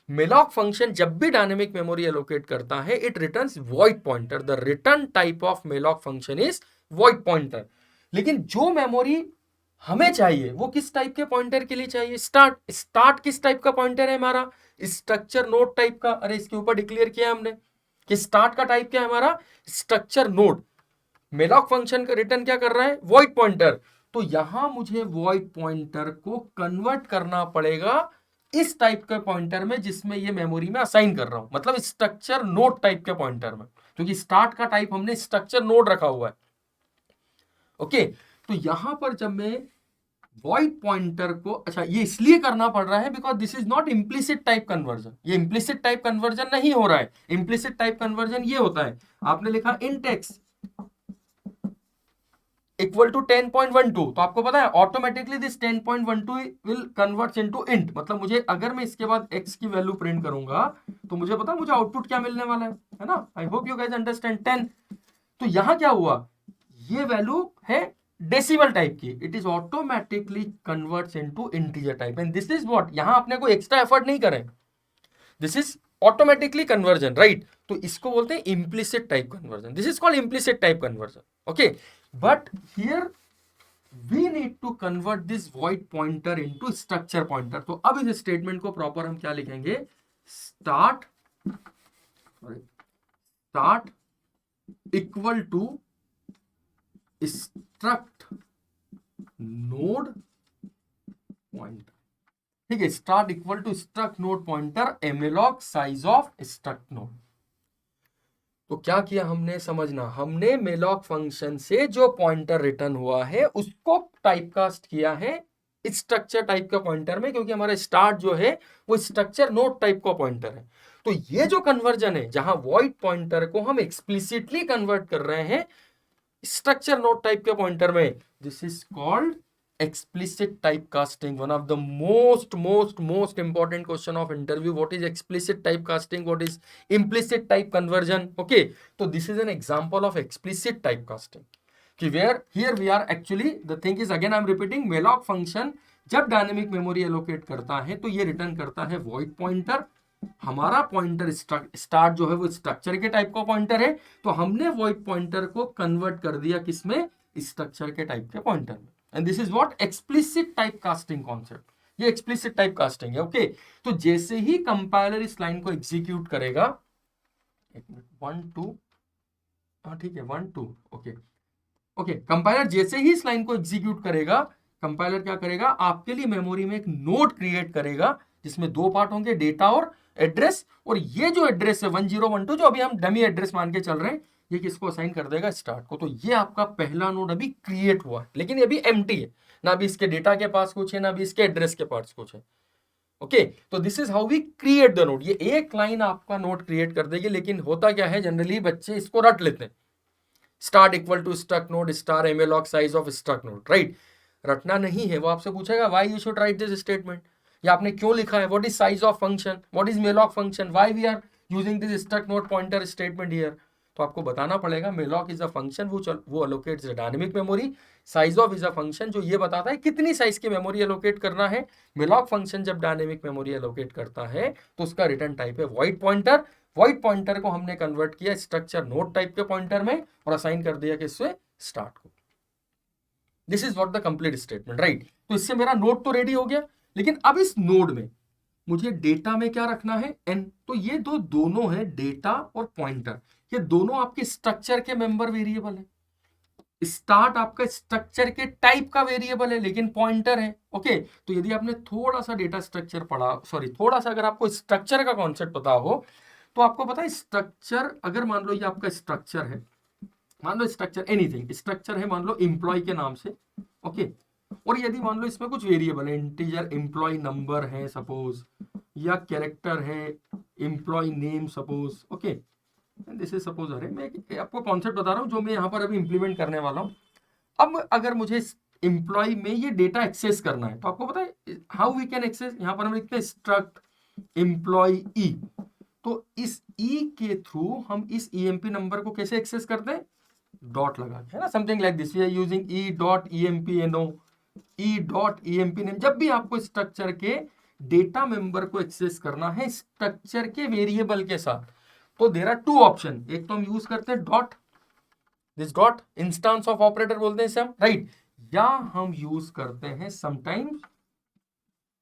मेलॉक फंक्शन जब भी डायनेमिक मेमोरी एलोकेट करता है, it returns void pointer. The return type of malloc function is void pointer. लेकिन जो मेमोरी हमें चाहिए वो किस टाइप के पॉइंटर के लिए चाहिए, स्टार्ट। स्टार्ट किस टाइप का पॉइंटर है हमारा, स्ट्रक्चर नोड टाइप का। अरे इसके ऊपर डिक्लेयर किया हमने कि स्टार्ट का टाइप क्या है हमारा, स्ट्रक्चर नोड। मेलॉक फंक्शन का रिटर्न क्या कर रहा है, वॉइड पॉइंटर। तो यहां मुझे वॉइड पॉइंटर को कन्वर्ट करना पड़ेगा इस टाइप के पॉइंटर में, जिसमें ये मेमोरी में असाइन कर रहा हूं, मतलब स्ट्रक्चर नोड टाइप के पॉइंटर में, क्योंकि स्टार्ट का टाइप हमने स्ट्रक्चर नोड रखा हुआ है, ओके। तो यहां पर जब मैं वॉइड पॉइंटर को, अच्छा ये इसलिए करना पड़ रहा है because this is not implicit type conversion. ये इम्प्लिसिट टाइप कन्वर्जन नहीं हो रहा है। इम्प्लिसिट टाइप कन्वर्जन ये होता है, आपने लिखा int x इक्वल टू 10.12, तो आपको पता है automatically this 10.12 will converts into int। मतलब मुझे अगर मैं इसके बाद x की वैल्यू प्रिंट करूंगा, तो मुझे पता मुझे आउटपुट क्या मिलने वाला है ना। I hope you guys understand 10। तो यहां क्या हुआ, ये वैल्यू है डेसिमल टाइप की, it is automatically converts into integer type, and this is what, यहां आपने कोई एक्स्ट्रा एफर्ट नहीं करें, this is automatically conversion, right. तो इसको बोलते हैं implicit type conversion, this is called implicit type conversion, okay. But here we need to convert this void pointer into structure pointer. तो अब इस स्टेटमेंट को प्रॉपर हम क्या लिखेंगे, start equal to struct node pointer, ठीक है। Start equal to struct node pointer malloc size of struct node. तो क्या किया हमने, समझना, हमने मेलॉक फंक्शन से जो पॉइंटर रिटर्न हुआ है उसको टाइपकास्ट किया है स्ट्रक्चर टाइप का पॉइंटर में, क्योंकि हमारा स्टार्ट जो है वो स्ट्रक्चर नोड टाइप का पॉइंटर है। तो ये जो कन्वर्जन है, जहां वॉइड पॉइंटर को हम एक्सप्लिसिटली कन्वर्ट कर रहे हैं स्ट्रक्चर नोड टाइप के पॉइंटर में, this is called explicit typecasting. One of the most important question of interview, what is explicit typecasting, what is implicit type conversion, okay. So this is an example of explicit typecasting, where here we are actually, the thing is again I am repeating, malloc function जब dynamic memory allocate करता है तो ये return करता है void pointer, हमारा pointer start जो है वो स्ट्रक्चर के टाइप का पॉइंटर है, तो हमने वॉइड पॉइंटर को कन्वर्ट कर दिया किसमें, स्ट्रक्चर के टाइप के पॉइंटर में। And this is what explicit type casting concept, ये एक्सप्लिसिट टाइप कास्टिंग है। ओके, तो जैसे ही कंपाइलर इस लाइन को एग्जीक्यूट करेगा, एक मिनट, 1 2, हाँ ठीक है 1 2, ओके ओके, कंपाइलर जैसे ही इस लाइन को एग्जीक्यूट करेगा, कंपाइलर क्या करेगा, आपके लिए मेमोरी में एक नोड क्रिएट करेगा जिसमें दो पार्ट होंगे, डेटा और एड्रेस। और ये जो एड्रेस है 1012, जो अभी हम डमी एड्रेस मान के चल रहे हैं, ये किसको असाइन कर देगा, स्टार्ट को। तो ये आपका पहला नोड अभी क्रिएट हुआ है, लेकिन ये अभी एम्प्टी है, ना भी इसके डेटा के पास कुछ है, ना भी इसके एड्रेस के पास कुछ है। ओके, तो this is how we create the node. ये एक लाइन आपका नोड क्रिएट कर देगी, लेकिन होता क्या है, जनरली बच्चे इसको रट लेते हैं, start equal to struct node star malloc size of struct node, right. रटना नहीं है, वो आपसे पूछेगा why you should write this statement, या आपने क्यों लिखा है, what is size of function, what is malloc function, why we are using this struct node pointer statement here. तो आपको बताना पड़ेगा मेलॉग इज अ फंक्शन वो allocates dynamic memory, size of is a function जो ये बताता है कितनी साइज की मेमोरी एलोकेट करना है। मेलॉग फंक्शन जब डायनेमिक मेमोरी एलोकेट करता है तो उसका रिटर्न टाइप है वॉइड पॉइंटर। वॉइड पॉइंटर को हमने कन्वर्ट किया स्ट्रक्चर नोड टाइप के पॉइंटर में और असाइन कर दिया किससे, स्टार्ट को। This is what the complete statement, right. तो इससे मेरा नोड तो रेडी हो गया, लेकिन अब इस नोड में मुझे डेटा में क्या रखना है, एन। तो ये दोनों है, डेटा और पॉइंटर, ये दोनों आपके स्ट्रक्चर के मेंबर वेरिएबल है। स्टार्ट आपका स्ट्रक्चर के टाइप का वेरिएबल है, लेकिन पॉइंटर है। ओके, तो यदि आपने थोड़ा सा डेटा स्ट्रक्चर पढ़ा, सॉरी थोड़ा सा अगर आपको स्ट्रक्चर का कॉन्सेप्ट पता हो, तो आपको पता है स्ट्रक्चर, अगर मान लो ये आपका स्ट्रक्चर है, मान लो स्ट्रक्चर एनीथिंग स्ट्रक्चर है, मान लो एम्प्लॉय के नाम से, ओके। और यदि मान लो इसमें कुछ वेरिएबल है, इंटीजर एम्प्लॉय नंबर है सपोज, या कैरेक्टर है employ name suppose, okay. This is suppose, अरे मैं आपको कॉन्सेप्ट बता रहा हूँ जो मैं यहाँ पर अभी इंप्लीमेंट करने वाला हूँ। अब अगर मुझे एम्प्लॉय में ये डेटा एक्सेस करना है, तो आपको पता है हाउ वी कैन एक्सेस, यहाँ पर हम लिखते हैं स्ट्रक्ट एम्प्लॉय ई। तो इस ई के थ्रू हम इस ईएमपी नंबर को कैसे एक्सेस करते हैं, डॉट लगा के, है ना, something like this, we are using E dot EMPNO, E dot EMP name. जब भी आपको स्ट्रक्चर के डेटा मेंबर को एक्सेस करना है स्ट्रक्चर के वेरिएबल के साथ, तो देयर आर टू ऑप्शन। एक तो हम यूज करते हैं dot, this dot instance of operator बोलते हैं इसे हम, राइट, या हम यूज करते हैं समटाइम्स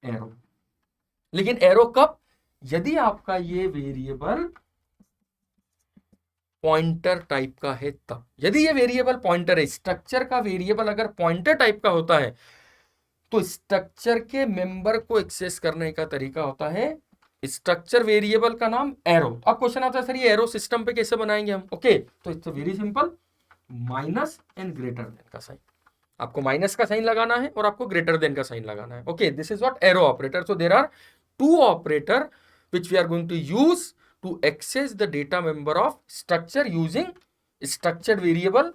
एरो। लेकिन एरो कब, यदि आपका ये वेरिएबल पॉइंटर टाइप का है तब। यदि ये वेरिएबल पॉइंटर है, स्ट्रक्चर का वेरिएबल अगर पॉइंटर टाइप का होता है, तो स्ट्रक्चर के मेंबर को एक्सेस करने का तरीका होता है स्ट्रक्चर वेरिएबल का नाम एरो। अब क्वेश्चन आता है सर ये एरो सिस्टम पे कैसे बनाएंगे हम, ओके। तो it's very simple, minus and greater than का साइन, आपको माइनस का साइन लगाना है और आपको ग्रेटर देन का साइन लगाना है, okay. This is what arrow operator. So there are two operator which we are going to use to access the data member of structure using structured variable.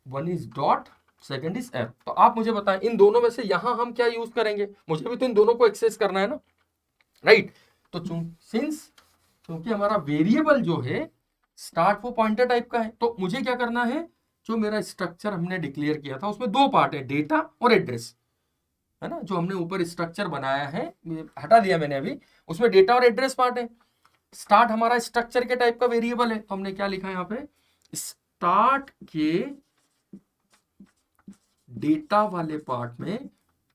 One is dot, second is arrow. तो आप मुझे बताएं इन दोनों में से यहां हम क्या यूज करेंगे, मुझे भी तो इन दोनों को एक्सेस करना है ना, राइट। तो क्योंकि हमारा वेरिएबल जो है स्टार्ट वो पॉइंटर टाइप का है, तो मुझे क्या करना है, जो मेरा स्ट्रक्चर हमने डिक्लेयर किया था उसमें दो पार्ट है, डेटा और एड्रेस, है ना। जो हमने ऊपर स्ट्रक्चर बनाया है, हटा दिया मैंने अभी, उसमें डेटा और एड्रेस पार्ट है। स्टार्ट हमारा स्ट्रक्चर के टाइप का वेरिएबल है, तो हमने क्या लिखा है यहाँ पे, स्टार्ट के डेटा वाले पार्ट में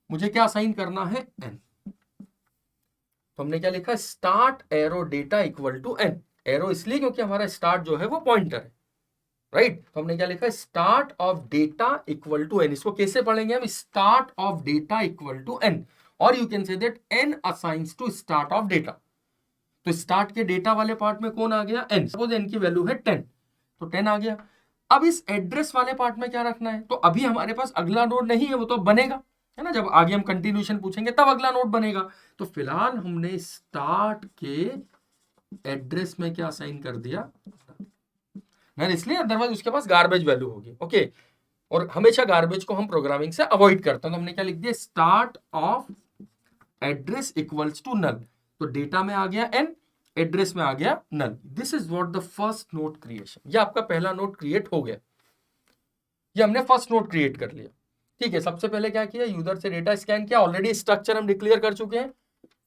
मुझे क्या असाइन करना है, एन। तो हमने क्या लिखा, start arrow data equal to n. Arrow इसलिए क्योंकि हमारा स्टार्ट जो है वो पॉइंटर है, राइट। तो हमने क्या लिखा, start of data equal to N. इसको कैसे पढ़ेंगे हम, start of data equal to N, और you can say that N assigns to start of data. तो स्टार्ट के डेटा वाले पार्ट में कौन आ गया, एन। सपोज एन की वैल्यू है 10, तो 10 आ गया। अब इस एड्रेस वाले पार्ट में क्या रखना है, तो अभी हमारे पास अगला नोड नहीं है, वो तो बनेगा, है ना, जब आगे हम कंटिन्यूशन पूछेंगे तब अगला नोड बनेगा। तो फिलहाल हमने स्टार्ट के एड्रेस में क्या असाइन कर दिया, इसलिए अदरवाइज उसके पास गार्बेज वैल्यू होगी, ओके। और हमेशा गार्बेज को हम प्रोग्रामिंग से अवॉइड करते हैं, तो हमने क्या लिख दिया, start of address equals to null. तो डेटा में आ गया एन, एड्रेस में आ गया null. This is what the first node creation. ये आपका पहला नोड क्रिएट हो गया, ये हमने फर्स्ट नोड क्रिएट कर लिया, ठीक है। सबसे पहले क्या किया, यूजर से डेटा स्कैन किया, ऑलरेडी स्ट्रक्चर हम डिक्लेयर कर चुके हैं,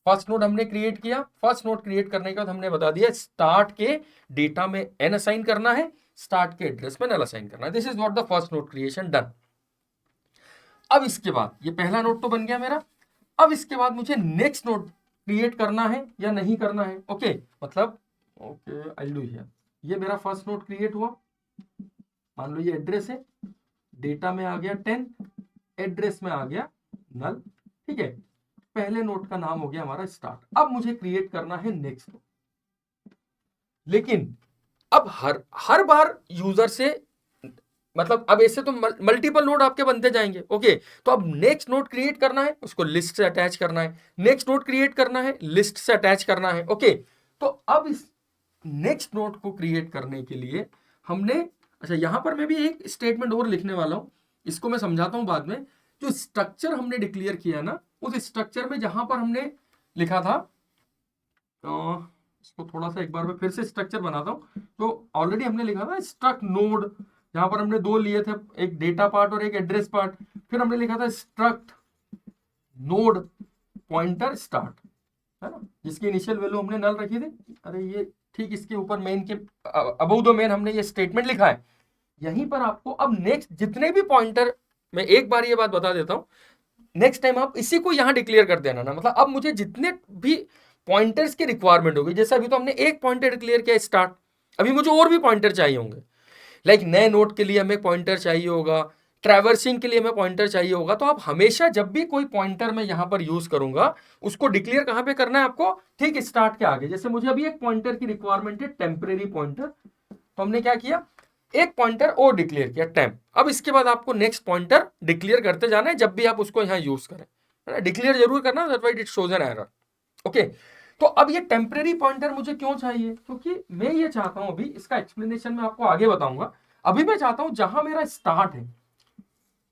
फर्स्ट नोड हमने क्रिएट किया, फर्स्ट नोड क्रिएट करने के बाद हमने बता दिया स्टार्ट के डेटा में n असाइन करना है, स्टार्ट के एड्रेस में null असाइन करना है। This is what the first node creation done. अब इसके बाद ये पहला नोड तो बन गया मेरा, अब इसके बाद मुझे नेक्स्ट नोड क्रिएट करना है या नहीं करना है। ओके मतलब ओके आई डू हियर, ये मेरा फर्स्ट नोड क्रिएट हुआ, मान लो ये एड्रेस है, डेटा में आ गया 10, एड्रेस में आ गया नल, ठीक है। पहले नोड का नाम हो गया हमारा स्टार्ट। अब मुझे क्रिएट करना है नेक्स्ट नोड, लेकिन अब हर बार यूजर से मतलब अब ऐसे तो मल्टीपल नोड आपके बनते जाएंगे। ओके तो अब नेक्स्ट नोड क्रिएट करना है, उसको लिस्ट से अटैच करना है, नेक्स्ट नोड क्रिएट करना है, लिस्ट से अटैच करना है। ओके तो अब इस नेक्स्ट नोड को क्रिएट करने के लिए हमने, अच्छा यहां पर मैं भी एक स्टेटमेंट और लिखने वाला हूं, इसको मैं समझाता हूं बाद में। जो स्ट्रक्चर हमने डिक्लेयर किया ना, उस स्ट्रक्चर में जहां पर हमने लिखा था, इसको थोड़ा सा एक बार मैं फिर से स्ट्रक्चर बनाता हूं। तो ऑलरेडी हमने लिखा था स्ट्रक्ट नोड, जहां पर हमने दो लिए थे, एक डेटा पार्ट और एक एड्रेस पार्ट। फिर हमने लिखा था स्ट्रक्ट नोड पॉइंटर स्टार्ट, है ना, जिसकी इनिशियल वैल्यू हमने नल रखी थी। अरे ये ठीक इसके ऊपर मेन के अबव द मेन हमने ये स्टेटमेंट लिखा है। यहीं पर आपको अब नेक्स्ट जितने भी पॉइंटर, मैं एक बार ये बात बता देता हूं, नेक्स्ट टाइम आप इसी को यहां डिक्लेयर कर देना ना। मतलब अब मुझे जितने भी पॉइंटर्स की रिक्वायरमेंट होगी, जैसे अभी तो हमने एक पॉइंटर डिक्लेयर किया स्टार्ट, अभी मुझे और भी पॉइंटर चाहिए होंगे। लाइक नए नोड के लिए हमें पॉइंटर चाहिए होगा, ट्रैवर्सिंग के लिए हमें पॉइंटर चाहिए होगा। तो आप हमेशा जब भी कोई पॉइंटर मैं यहां पर यूज करूंगा, उसको डिक्लेयर कहां पे करना है आपको, ठीक स्टार्ट के आगे। जैसे मुझे अभी एक पॉइंटर की रिक्वायरमेंट है, टेम्परेरी पॉइंटर, तो हमने क्या किया, एक पॉइंटर और डिक्लेयर किया टेम्प। अब इसके बाद आपको नेक्स्ट पॉइंटर डिक्लेयर करते जाना है जब भी आप उसको यहां यूज करें, है ना, डिक्लेयर जरूर करना, otherwise it shows an error. Okay तो अब ये टेम्परेरी पॉइंटर मुझे क्यों चाहिए, क्योंकि मैं ये चाहता हूं, अभी इसका एक्सप्लेनेशन मैं आपको आगे बताऊंगा। अभी मैं चाहता हूं जहां मेरा स्टार्ट है,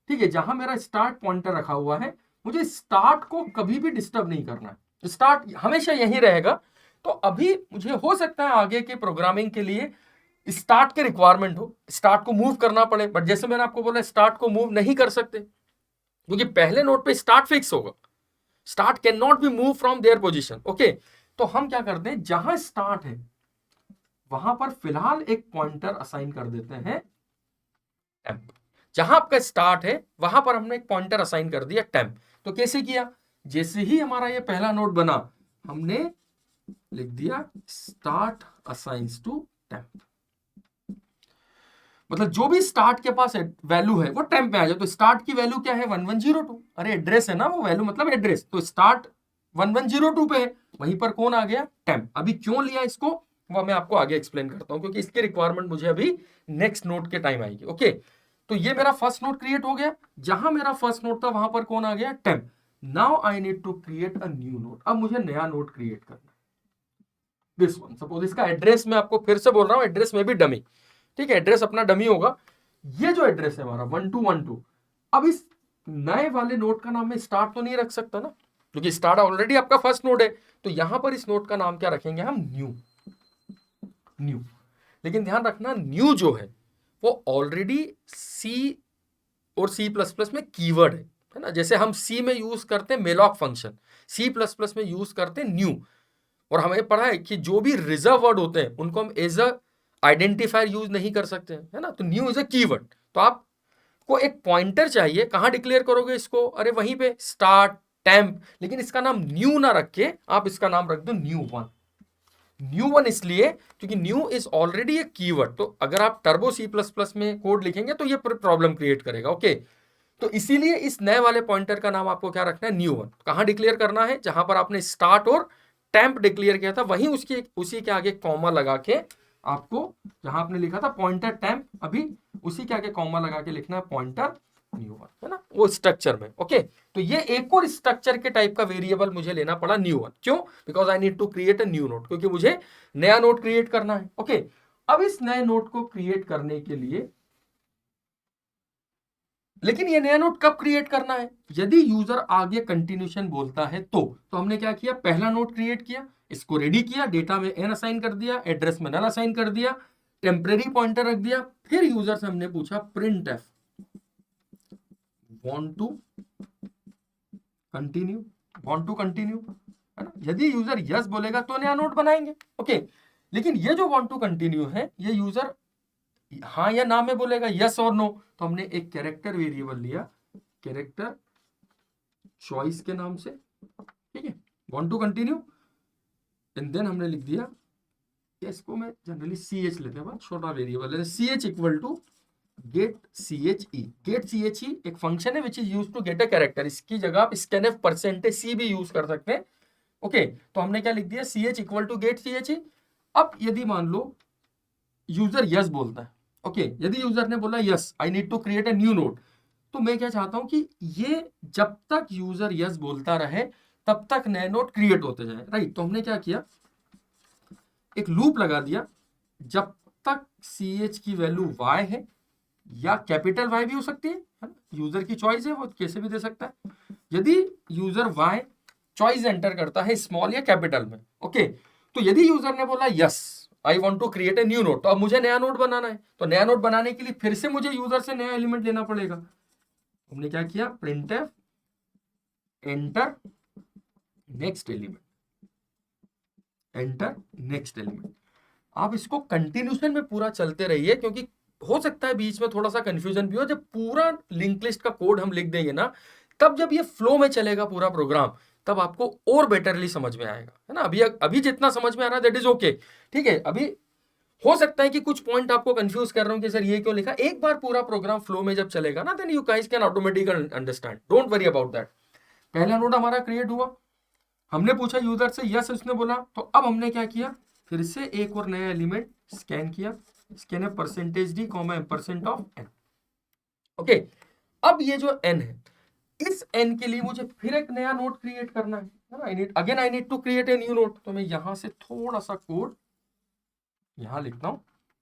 ठीक है, जहां मेरा स्टार्ट पॉइंटर रखा हुआ है, मुझे स्टार्ट को कभी भी डिस्टर्ब नहीं करना है, स्टार्ट हमेशा यही रहेगा। तो अभी मुझे हो सकता है आगे के प्रोग्रामिंग के लिए स्टार्ट के रिक्वायरमेंट हो, स्टार्ट को मूव करना पड़े, बट जैसे मैंने आपको बोला स्टार्ट को मूव नहीं कर सकते, क्योंकि पहले नोड पे स्टार्ट फिक्स होगा, start can not be move from their position. Okay तो हम क्या करते हैं, जहां स्टार्ट है वहां पर फिलहाल एक पॉइंटर असाइन कर देते हैं टेम्प। जहां आपका स्टार्ट है वहां पर हमने एक पॉइंटर असाइन कर दिया टेम्प। तो कैसे किया, जैसे ही हमारा ये पहला नोड बना, हमने लिख दिया स्टार्ट असाइंस टू टेम्प। मतलब जो भी स्टार्ट के पास वैल्यू है वो टेम्प में आ जाए। तो स्टार्ट की वैल्यू क्या है, 1102, अरे एड्रेस है ना वो वैल्यू, मतलब एड्रेस, तो स्टार्ट 1102 पे है, वहीं पर कौन आ गया, टेम्प। अभी क्यों लिया इसको वो मैं आपको आगे एक्सप्लेन करता हूं, क्योंकि इसकी रिक्वायरमेंट मुझे अभी नेक्स्ट नोड के टाइम आएगी। ओके तो ये मेरा फर्स्ट नोड क्रिएट हो गया, जहां मेरा फर्स्ट नोड था वहां पर कौन आ गया, temp. Now I need to create a new node. अब मुझे नया नोड क्रिएट करना है, दिस वन। सपोज इसका एड्रेस मैं आपको फिर से बोल रहा हूं, एड्रेस में भी डमी, ठीक है, एड्रेस अपना डमी होगा। ये जो एड्रेस है हमारा 1212, अब इस नए वाले नोड का नाम मैं स्टार्ट तो नहीं रख सकता ना, क्योंकि स्टार्ट ऑलरेडी आपका फर्स्ट नोड है। तो यहां पर इस नोड का नाम क्या रखेंगे हम, न्यू। न्यू, लेकिन ध्यान रखना न्यू जो है वो ऑलरेडी सी और सी प्लस प्लस में कीवर्ड है ना। जैसे हम सी में यूज करते हैं malloc function, C plus plus में यूज करते हैं न्यू। और हमें पढ़ा है कि जो भी रिजर्व वर्ड होते हैं उनको हम एज अ आइडेंटिफायर यूज नहीं कर सकते हैं, है ना। तो न्यू इज अ कीवर्ड। तो आपको एक पॉइंटर चाहिए, कहां डिक्लेयर करोगे इसको, अरे वहीं पे स्टार्ट टेम्प, लेकिन इसका नाम न्यू ना रख के आप इसका नाम रख दो न्यू वन। न्यू वन इसलिए क्योंकि new is already A keyword. तो अगर आप टर्बो सी प्लस प्लस में कोड लिखेंगे तो ये प्रॉब्लम क्रिएट करेगा। ओके तो इसीलिए इस नए वाले पॉइंटर का नाम आपको क्या रखना है, न्यू वन। कहां डिक्लेयर करना है, जहां पर आपने स्टार्ट और टेम्प डिक्लेयर किया था वहीं उसकी उसी के आगे कॉमा लगा के आपको, जहां आपने लिखा था पॉइंटर टेम्प, अभी उसी के आगे कॉमा लगा के लिखना है पॉइंटर न्यू वन, है ना, वो स्ट्रक्चर में। ओके तो ये एक और स्ट्रक्चर के टाइप का वेरिएबल मुझे लेना पड़ा न्यू वन। क्यों, because I need to create a new node, क्योंकि मुझे नया नोड क्रिएट करना है। ओके अब इस नए नोड को क्रिएट करने के लिए, लेकिन ये नया नोड कब क्रिएट करना है, यदि यूजर आगे कंटिन्यूशन बोलता है तो हमने क्या किया, पहला नोड क्रिएट किया, इसको रेडी किया, डेटा में n असाइन कर दिया, एड्रेस में नल असाइन कर दिया, टेम्परेरी पॉइंटर रख दिया। फिर यूजर से हमने पूछा print f want to continue, है ना। यदि यूजर यस बोलेगा तो नया नोड बनाएंगे, ओके। लेकिन ये जो वांट टू कंटिन्यू है, ये यूजर हाँ या ना में बोलेगा, यस और नो, तो हमने एक कैरेक्टर वेरिएबल लिया, कैरेक्टर चॉइस के नाम से, ठीक है, want to continue, and then हमने लिख दिया, इसको मैं जनरली सी एच लेते हैं, बहुत छोटा वेरिएबल है, c h equal to get c h e. Get c h e एक फंक्शन है which is use to get a character, इसकी जगह आप स्कैनफ परसेंटेज सी भी यूज कर सकते हैं, ओके। तो हमने क्या लिख दिया, c h equal to get c h e. अब यदि मान लो यूजर यस बोलता है, ओके, यदि यूजर ने बोला yes I need to create a new node, तो मैं क्या चाहता हूं कि ये जब तक यूजर यस बोलता रहे तब तक नए नोड क्रिएट होते जाए, राइट। तो हमने क्या किया, एक लूप लगा दिया, जब तक सी एच की वैल्यू y है, या कैपिटल Y भी हो सकती है ना, यूजर की चॉइस है, वो कैसे भी दे सकता है। यदि यूजर y चॉइस एंटर करता है स्मॉल या कैपिटल में, ओके, तो यदि यूजर ने बोला yes I want to create a new node, तो अब मुझे नया नोड बनाना है, तो नया नोड बनाने के लिए फिर से मुझे यूजर से नया एलिमेंट लेना पड़ेगा। हमने क्या किया, printf enter next element, enter next element. आप इसको कंटिन्यूशन में पूरा चलते रहिए, क्योंकि हो सकता है बीच में थोड़ा सा कंफ्यूजन भी हो। जब पूरा लिंक लिस्ट का कोड हम लिख देंगे ना, तब जब ये फ्लो में चलेगा पूरा प्रोग्राम, तब आपको और बेटरली समझ में आएगा, है ना। अभी जितना समझ में आ रहा है दैट इज ओके, ठीक है। अभी हो सकता है कि कुछ पॉइंट आपको कंफ्यूज कर रहा हूं कि सर ये क्यों लिखा। एक बार पूरा प्रोग्राम फ्लो में जब चलेगा ना, then you guys can automatically understand, don't worry about that. पहला नोड हमारा क्रिएट हुआ, हमने पूछा यूजर से यस, उसने बोला, तो अब हमने क्या किया, फिर से एक और नया एलिमेंट स्कैन किया, स्कैन है percentage d comma ampersand of n, okay. अब ये जो एन है, इस एन के लिए मुझे फिर एक नया नोड क्रिएट करना है, I need to create a new node. तो मैं यहां से थोड़ा सा कोड यहां लिखता हूं,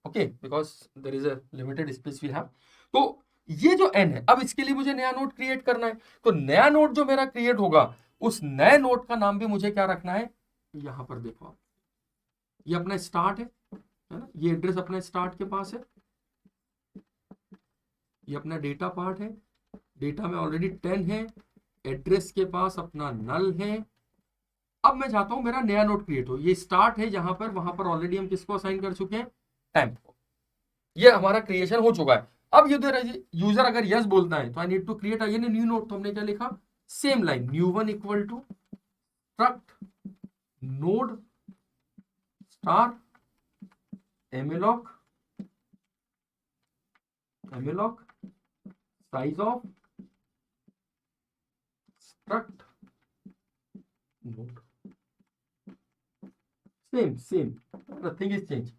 okay, because there is a limited space we have. तो ये जो एन है, अब इसके लिए मुझे नया नोड क्रिएट करना है, तो नया नोड जो मेरा क्रिएट होगा, उस नए नोड का नाम भी मुझे क्या रखना है, यहां पर देखो आप, ये अपना स्टार्ट है ना, ये एड्रेस अपना स्टार्ट के पास है, ये अपना डेटा पार्ट है, डेटा में ऑलरेडी 10 है, एड्रेस के पास अपना नल है। अब मैं चाहता हूं मेरा नया नोड क्रिएट हो, ये स्टार्ट है जहां पर, वहां पर ऑलरेडी हम किसको असाइन कर चुके हैं, टेम्प को। ये हमारा क्रिएशन हो चुका है। अब यूजर अगर यस बोलता है, तो I need to create again a new node. तो हमने क्या लिखा, same line, new one equal to struct node star malloc size of struct node, same nothing is change.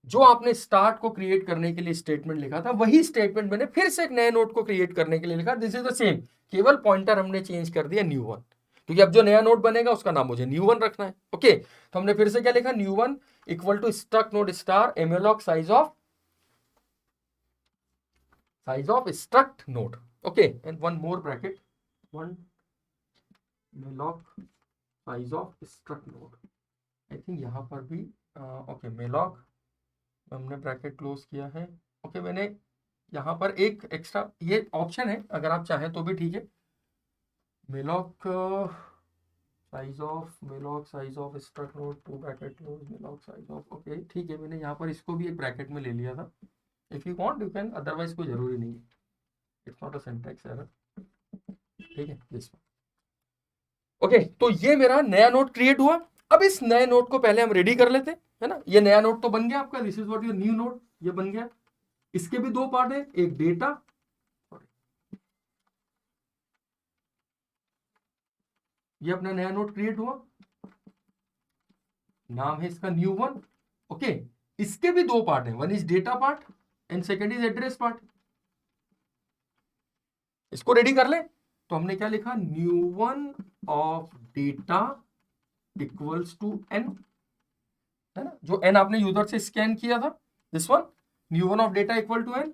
जो आपने स्टार्ट को क्रिएट करने के लिए स्टेटमेंट लिखा था, वही स्टेटमेंट मैंने फिर से एक नए नोड को क्रिएट करने के लिए लिखा, दिस इज द सेम, केवल पॉइंटर हमने चेंज कर दिया न्यू वन, क्योंकि अब जो नया नोड बनेगा उसका नाम मुझे न्यू वन रखना है, ओके। तो हमने फिर से क्या लिखा, new one equal to struct node star malloc size of struct node, okay, and one more bracket, one malloc size of struct node. I think यहाँ पर भी ओके, malloc हमने ब्रैकेट क्लोज किया है, ओके। मैंने यहाँ पर एक एक्स्ट्रा, ये ऑप्शन है, अगर आप चाहें तो भी ठीक है, malloc size of struct node to bracket close malloc size of, okay, ठीक है। मैंने यहाँ पर इसको भी एक ब्रैकेट में ले लिया था, if you want you can, otherwise कोई जरूरी नहीं है, it's not a syntax error, ठीक है, दिस ओके। तो ये मेरा नया नोड क्रिएट हुआ। अब इस नए नोड को पहले हम रेडी कर लेते हैं, है ना। ये नया नोड तो बन गया आपका, this is what your new node, ये बन गया। इसके भी दो पार्ट है, एक डेटा, ये अपना नया नोड क्रिएट हुआ, नाम है इसका न्यू वन, ओके। इसके भी दो पार्ट है, one is data part and second is address part. इसको रेडी कर ले, तो हमने क्या लिखा, new one of data equals to n, है ना, जो एन आपने यूजर से स्कैन किया था, this one, new one of data equal to n,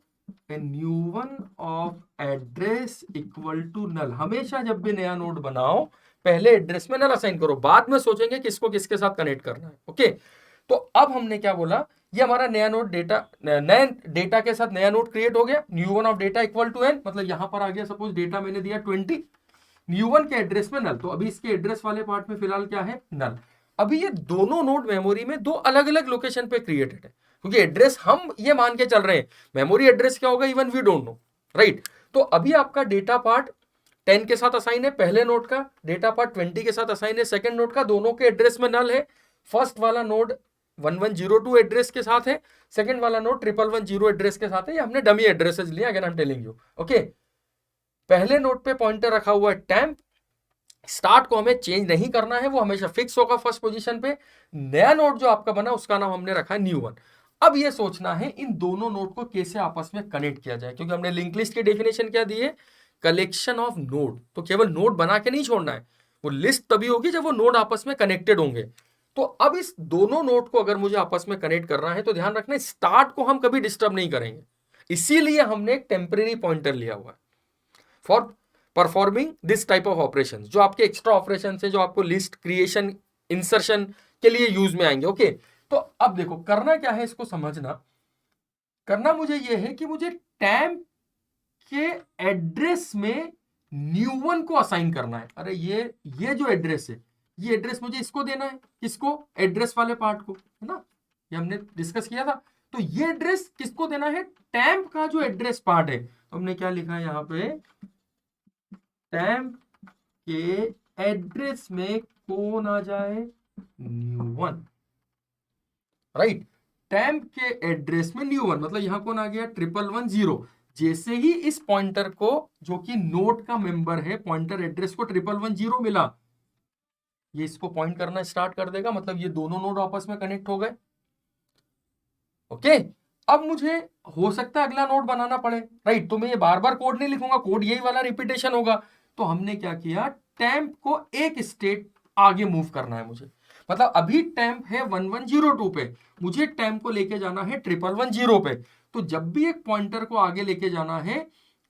and new one of address equal to null. हमेशा जब भी नया नोड बनाओ, पहले एड्रेस में नल असाइन करो, बाद में सोचेंगे किसको किसके साथ कनेक्ट करना है, ओके। तो अब हमने क्या बोला, ये हमारा नया नोड डेटा, नए डेटा के साथ नया नोड क्रिएट हो गया, new one of data equal to n, मतलब यहां पर आ गया, सपोज डेटा मैंने दिया 20, न्यू1 के एड्रेस में नल, तो अभी इसके एड्रेस वाले पार्ट में फिलहाल क्या है, नल। अभी ये दोनों नोड मेमोरी में दो अलग अलग लोकेशन पे क्रिएटेड है, क्योंकि एड्रेस हम ये मान के चल रहे हैं, मेमोरी एड्रेस क्या होगा even we don't know, right. तो अभी आपका डेटा पार्ट 10 के साथ असाइन है पहले नोड का, डेटा पार्ट 20 के साथ असाइन है सेकंड नोड का, दोनों के एड्रेस में नल है। फर्स्ट वाला नोड 1102 एड्रेस के साथ है, सेकंड वाला नोड 1110 एड्रेस के साथ है। ये हमने डमी एड्रेसेस लिए, again I am telling you, okay. पहले नोड पे पॉइंटर रखा हुआ है टेम्प, स्टार्ट को हमें चेंज नहीं करना है, वो हमेशा फिक्स होगा फर्स्ट पोजीशन पे। नया नोड जो आपका बना उसका नाम हमने रखा है न्यू1। अब ये सोचना है इन दोनों नोड को कैसे आपस में कनेक्ट किया जाए, क्योंकि हमने लिंक लिस्ट की डेफिनेशन क्या दी है, कलेक्शन ऑफ नोड। तो केवल नोड बना के नहीं छोड़ना है, वो लिस्ट तभी होगी जब वो नोड आपस में कनेक्टेड होंगे। तो अब इस दोनों नोड को अगर मुझे आपस में कनेक्ट करना है तो ध्यान रखना स्टार्ट को हम कभी डिस्टर्ब नहीं करेंगे, इसीलिए हमने एक टेम्परेरी पॉइंटर लिया हुआ है for performing this type of operation, जो आपके एक्स्ट्रा ऑपरेशन है, जो आपको लिस्ट क्रिएशन इंसर्शन के लिए यूज में आएंगे, ओके। तो अब देखो करना क्या है, इसको समझना। करना मुझे ये है कि मुझे टेम्प के एड्रेस में न्यू1 को असाइन करना है। अरे ये जो एड्रेस है, ये एड्रेस मुझे इसको देना है, किसको, एड्रेस वाले पार्ट को, है ना, ये हमने डिस्कस किया था। तो ये एड्रेस किसको देना है, टेम्प का जो एड्रेस पार्ट है। तो हमने क्या लिखा है यहाँ पे, टेम्प के एड्रेस में कौन आ जाए, न्यू1, राइट। टेम्प के एड्रेस में न्यू1 मतलब यहां कौन आ गया, 1110। जैसे ही इस पॉइंटर को, जो कि नोड का मेंबर है, पॉइंटर एड्रेस को 1110 मिला, ये इसको पॉइंट करना स्टार्ट कर देगा, मतलब ये दोनों नोड आपस में कनेक्ट हो गए, ओके। अब मुझे हो सकता है अगला नोड बनाना पड़े, राइट। तो मैं ये बार बार कोड नहीं लिखूंगा, कोड यही वाला रिपीटेशन होगा। तो हमने क्या किया, टेम्प को एक स्टेट आगे मूव करना है मुझे, मतलब अभी टेम्प है 1102 पे, मुझे टेम्प को लेके जाना है 1110 पे। तो जब भी एक पॉइंटर को आगे लेके जाना है,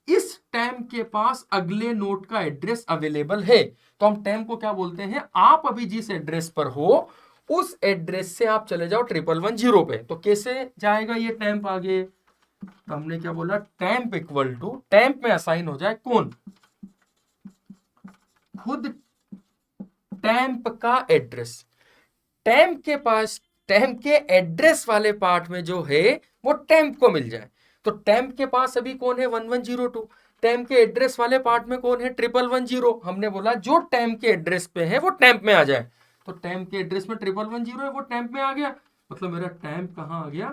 इस टेम्प के पास अगले नोड का एड्रेस अवेलेबल है, तो हम टेम्प को क्या बोलते हैं, आप अभी जिस एड्रेस पर हो उस एड्रेस से आप चले जाओ 1110 पे। तो कैसे जाएगा ये टेम्प आगे, तो हमने क्या बोला, टेम्प इक्वल टू, टेम्प में असाइन हो जाए कौन, खुद टेम्प का एड्रेस। टेम्प के पास, टेम्प के एड्रेस वाले पार्ट में जो है वो टेम्प को मिल जाए। तो टेम्प के पास अभी कौन है, 1102। टेम्प के एड्रेस वाले पार्ट में कौन है, 1110। हमने बोला जो टेम्प के एड्रेस पे है वो टेम्प में आ जाए। तो टेम्प के एड्रेस में 1110 है, वो टेम्प में आ गया, मतलब मेरा टेम्प कहाँ आ गया,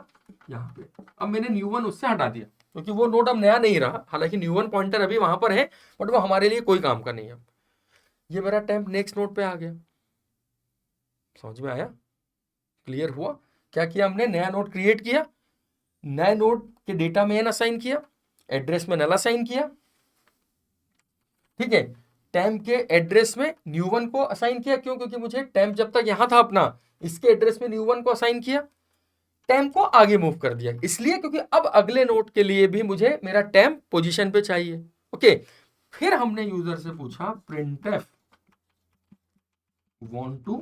यहाँ पे। अब मैंने न्यू1 उससे हटा दिया, क्योंकि वो नोड अब नया नहीं रहा, हालांकि न्यू1 पॉइंटर अभी वहां पर है, बट वो हमारे लिए कोई काम का नहीं है। ये मेरा टेम्प नेक्स्ट नोड पे आ गया, समझ में आया, क्लियर हुआ। क्या किया हमने, नया नोड क्रिएट किया, नए नोड के डेटा में एन असाइन किया, एड्रेस में नल असाइन किया, ठीक है। टेम्प के एड्रेस में न्यू1 को असाइन किया, क्यों, क्योंकि मुझे टेम्प जब तक यहां था अपना, इसके एड्रेस में न्यू1 को असाइन किया, टेम्प को आगे मूव कर दिया, इसलिए क्योंकि अब अगले नोड के लिए भी मुझे मेरा टेम्प पोजीशन पे चाहिए, ओके। फिर हमने यूजर से पूछा printf want to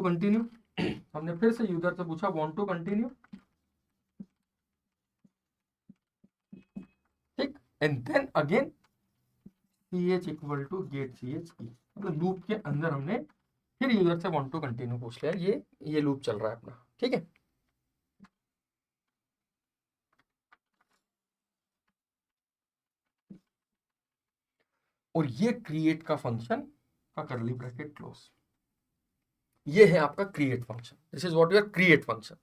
कंटिन्यू, हमने फिर से यूजर से पूछा want to कंटिन्यू, ठीक, and then again ch equal to get ch की, मतलब लूप के अंदर हमने फिर यूजर से want to कंटिन्यू पूछ लिया। ये लूप चल रहा है अपना, ठीक है। और ये क्रिएट का फंक्शन का करली ब्रैकेट क्लोज, ये है आपका create function, this is what your create function.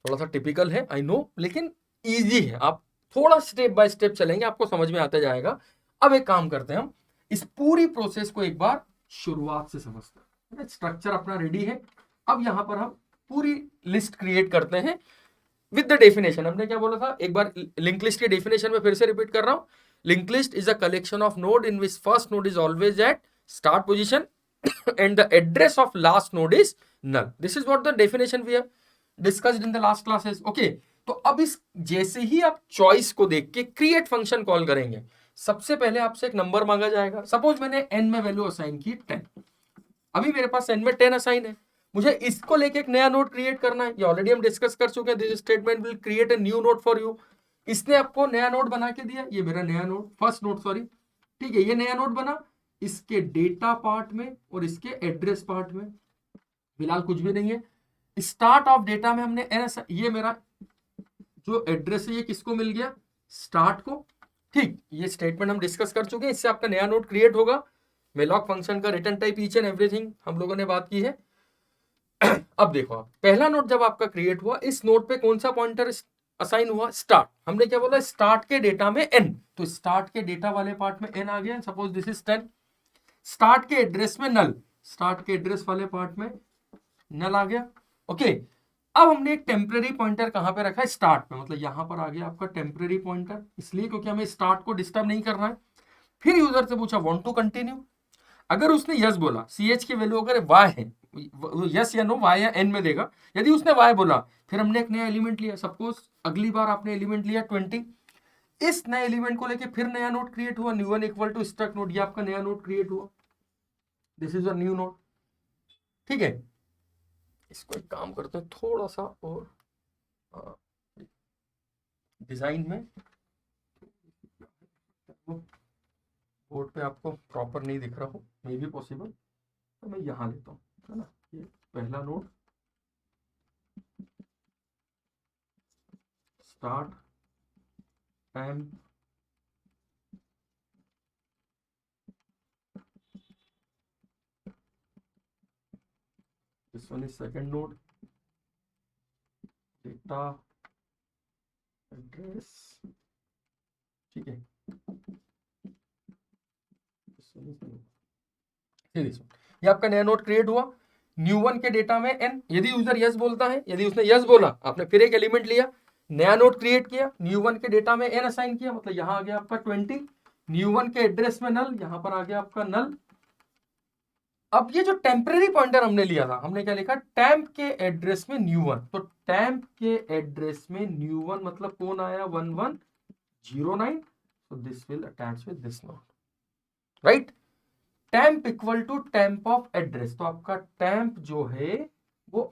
थोड़ा सा टिपिकल है आई नो, लेकिन इजी है, आप थोड़ा स्टेप बाय स्टेप चलेंगे आपको समझ में आता जाएगा। अब एक काम करते हैं, हम इस पूरी प्रोसेस को एक बार शुरुआत से समझते हैं। स्ट्रक्चर अपना रेडी है, अब यहां पर हम पूरी लिस्ट क्रिएट करते हैं विद द डेफिनेशन। हमने क्या बोला था, एक बार लिंक लिस्ट के डेफिनेशन में फिर से रिपीट कर रहा हूं। Link list is a collection of node in which first node is always at start position and the address of last node is null. This is what the definition we have discussed in the last classes. Okay, तो अब इस जैसे ही आप choice को देख के create function call करेंगे, सबसे पहले आपसे एक नंबर मांगा जाएगा। सपोज मैंने n में वैल्यू असाइन की 10, अभी मेरे पास n में 10 असाइन है, मुझे इसको लेके एक नया नोड क्रिएट करना है। ये ऑलरेडी हम डिस्कस कर चुके हैं, this statement will create a new node for you. इसने आपको नया नोड बना के दिया, ये मेरा नया नोड, फर्स्ट नोड सॉरी, ठीक है, ये नया नोड बना, इसके डेटा पार्ट में और इसके एड्रेस पार्ट में फिलहाल कुछ भी नहीं है। स्टार्ट ऑफ डेटा में हमने ये मेरा जो एड्रेस है ये किसको मिल गया, स्टार्ट को, ठीक, ये स्टेटमेंट हम डिस्कस कर चुके हैं, इससे आपका नया नोड क्रिएट होगा। मेलॉक फंक्शन का return type each and everything हम लोगों ने बात की है। अब देखो आप, पहला नोड जब आपका क्रिएट हुआ, इस नोड पे कौन सा पॉइंटर असाइन हुआ, स्टार्ट। हमने क्या बोला, स्टार्ट के डेटा में n, तो स्टार्ट के डेटा वाले पार्ट में n आ गया, सपोज दिस इज 10। स्टार्ट के एड्रेस में नल, स्टार्ट के एड्रेस वाले पार्ट में नल आ गया, ओके। अब हमने एक टेम्परेरी पॉइंटर कहां पे रखा है, स्टार्ट पे, मतलब यहां पर आ गया आपका टेम्परेरी पॉइंटर, इसलिए क्योंकि हमें स्टार्ट को डिस्टर्ब नहीं करना है। फिर यूजर से पूछा वांट टू कंटिन्यू, अगर उसने यस बोला, ch की वैल्यू अगर y है, यस या नो, y या n में देगा, यदि उसने y बोला, फिर हमने एक नया एलिमेंट लिया, सपोज अगली बार आपने एलिमेंट लिया 20, इस नए एलिमेंट को लेके फिर नया नोड क्रिएट हुआ, new one equal to struct node, ये आपका नया नोड क्रिएट हुआ, this is a new node, ठीक है। इसको एक काम करते हैं थोड़ा सा और डिजाइन में, बोर्ड पे आपको प्रॉपर नहीं दिख रहा हो, मे बी पॉसिबल, तो मैं यहाँ लेता हूँ, है ना, ये पहला node start time, this one is second node, data address, ठीक है, ये आपका नया नोड क्रिएट हुआ, न्यू वन के डेटा में n, यदि यूजर यस बोलता है, यदि उसने यस बोला, आपने फिर एक एलिमेंट लिया, नया नोड क्रिएट किया, न्यू वन के डेटा में n असाइन किया, मतलब यहां आ गया आपका 20, न्यू वन के एड्रेस में नल, यहां पर आ गया आपका नल। अब ये जो टेम्परेरी पॉइंटर हमने लिया था, हमने क्या लिखा, टैम्प के एड्रेस में न्यू वन, तो टैम्प के एड्रेस में न्यू वन मतलब कौन आया, 1109, so this will attach with this node, right. Temp equal to temp of address, तो आपका टैम्प जो है वो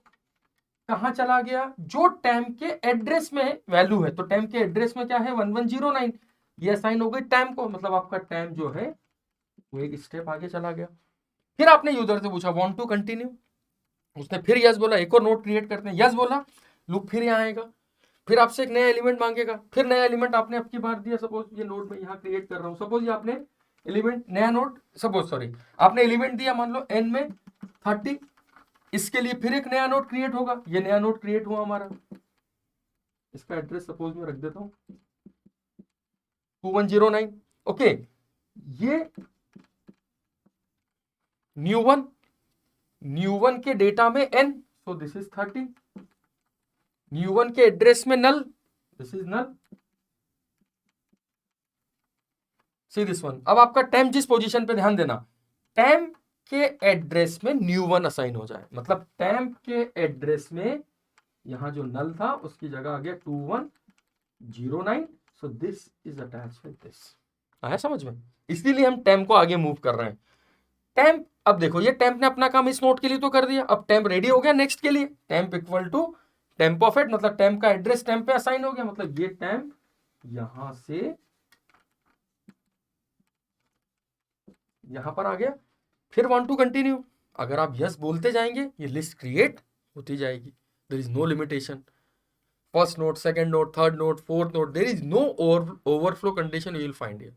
कहां चला गया, जो टैम्प के एड्रेस में वैल्यू है, तो टैम्प के एड्रेस में क्या है, 1109, ये असाइन हो गई टैम्प को, मतलब आपका टैम्प जो है वो एक स्टेप आगे चला गया। फिर आपने यूजर से पूछा वांट टू कंटिन्यू, उसने फिर यस बोला, एक और नोड क्रिएट करते हैं, यस बोला, लूप फिर यहाँ आएगा, फिर आपसे एक नया एलिमेंट मांगेगा, फिर नया एलिमेंट आपने आपकी बार दिया, सपोज ये नोड में यहाँ क्रिएट कर रहा हूँ, सपोज ये आपने एलिमेंट नया नोड, सपोज सॉरी आपने एलिमेंट दिया मान लो n में 30, इसके लिए फिर एक नया नोड क्रिएट होगा, ये नया नोड क्रिएट हुआ हमारा, इसका एड्रेस सपोज मैं रख देता हूँ 2109, ओके। ये न्यू वन के डेटा में n, so this is 30, new one के एड्रेस में null, this is null, see this one. अब आपका टैम्प जिस पोजीशन पे, ध्यान देना, टैम्प के एड्रेस में न्यू वन असाइन हो जाए, मतलब टैम्प के एड्रेस में यहां जो नल था उसकी जगह आ गया 2109, सो this is attached with this, आया समझ में, इसीलिए हम टैम्प को आगे मूव कर रहे हैं। टैम्प, अब देखो ये टैम्प ने अपना काम इस नोड के लिए तो कर दिया, अब टैम्प रेडी हो गया नेक्स्ट के लिए, temp equal to temp of at, मतलब टैम्प का एड्रेस टैम्प पे असाइन हो गया, मतलब ये टैम्प यहां से यहां पर आ गया। फिर वांट टू कंटिन्यू, अगर आप यस बोलते जाएंगे ये लिस्ट क्रिएट होती जाएगी, there is no limitation, first node, second node, third node, fourth node, there is no overflow condition you will find here.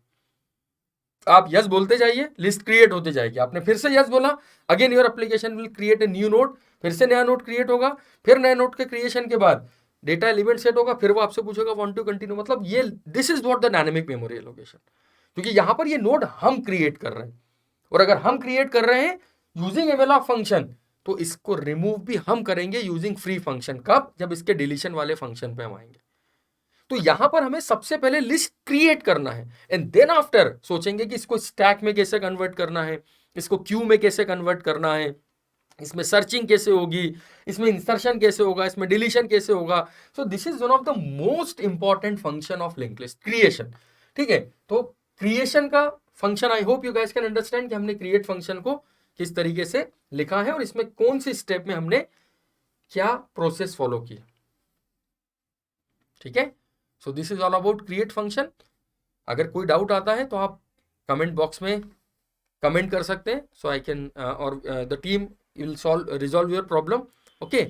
आप यस बोलते जाइए, लिस्ट क्रिएट होती जाएगी, आपने फिर से यस बोला, again your application will create a new node, फिर से नया नोड क्रिएट होगा, फिर नए नोड के क्रिएशन के बाद डेटा एलिमेंट सेट होगा, फिर वो आपसे पूछेगा वांट टू कंटिन्यू, मतलब ये this is what the dynamic memory allocation, क्योंकि यहां पर ये नोड हम क्रिएट कर रहे हैं, और अगर हम क्रिएट कर रहे हैं यूजिंग एमएलऑक फंक्शन, तो इसको रिमूव भी हम करेंगे यूजिंग फ्री फंक्शन, कब, जब इसके डिलीशन वाले फंक्शन पे हम आएंगे। तो यहां पर हमें सबसे पहले लिस्ट क्रिएट करना है, एंड देन आफ्टर सोचेंगे कि इसको स्टैक में कैसे कन्वर्ट करना है, इसको क्यू में कैसे कन्वर्ट करना है, इसमें सर्चिंग कैसे होगी, इसमें इंसर्शन कैसे होगा, इसमें डिलीशन कैसे होगा। सो this is one of the most important function of link list, creation, ठीक है। तो क्रिएशन का function, I hope you guys can understand कि हमने क्रिएट फंक्शन को किस तरीके से लिखा है और इसमें कौन सी स्टेप में हमने क्या प्रोसेस फॉलो की, ठीक है। सो this is all about create function. अगर कोई डाउट आता है तो आप कमेंट बॉक्स में कमेंट कर सकते हैं, सो आई कैन और the team will resolve your problem. Okay,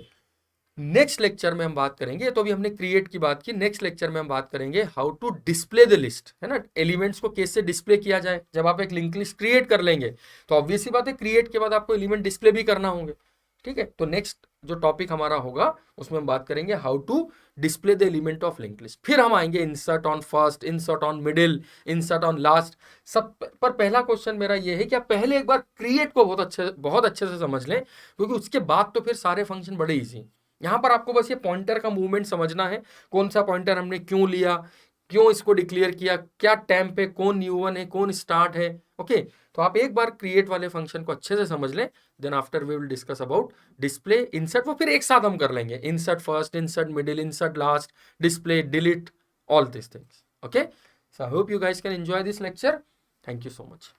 next lecture में हम बात करेंगे, तो अभी हमने क्रिएट की बात की, नेक्स्ट लेक्चर में हम बात करेंगे how to display the list, है ना, एलिमेंट्स को कैसे डिस्प्ले किया जाए। जब आप एक लिंक लिस्ट क्रिएट कर लेंगे तो ऑब्वियसली बात है क्रिएट के बाद आपको एलिमेंट डिस्प्ले भी करना होंगे, ठीक है। तो नेक्स्ट जो टॉपिक हमारा होगा उसमें हम बात करेंगे how to display the element of link list. फिर हम आएंगे insert on first, insert on middle, insert on last. सब पर पहला क्वेश्चन मेरा ये है कि आप पहले एक बार क्रिएट को बहुत अच्छे से समझ लें, क्योंकि उसके बाद तो फिर सारे फंक्शन बड़े ईजी हैं। यहाँ पर आपको बस ये पॉइंटर का मूवमेंट समझना है, कौन सा पॉइंटर हमने क्यों लिया, क्यों इसको डिक्लेयर किया, क्या टैम्प है, कौन U1 है, कौन स्टार्ट है। ओके, तो आप एक बार क्रिएट वाले फंक्शन को अच्छे से समझ लें, then after we will discuss about display, insert, वो फिर एक साथ हम कर लेंगे, insert first, insert middle, insert last, display, delete, all this things. Okay, so I hope you guys can enjoy this lecture. Thank you so much.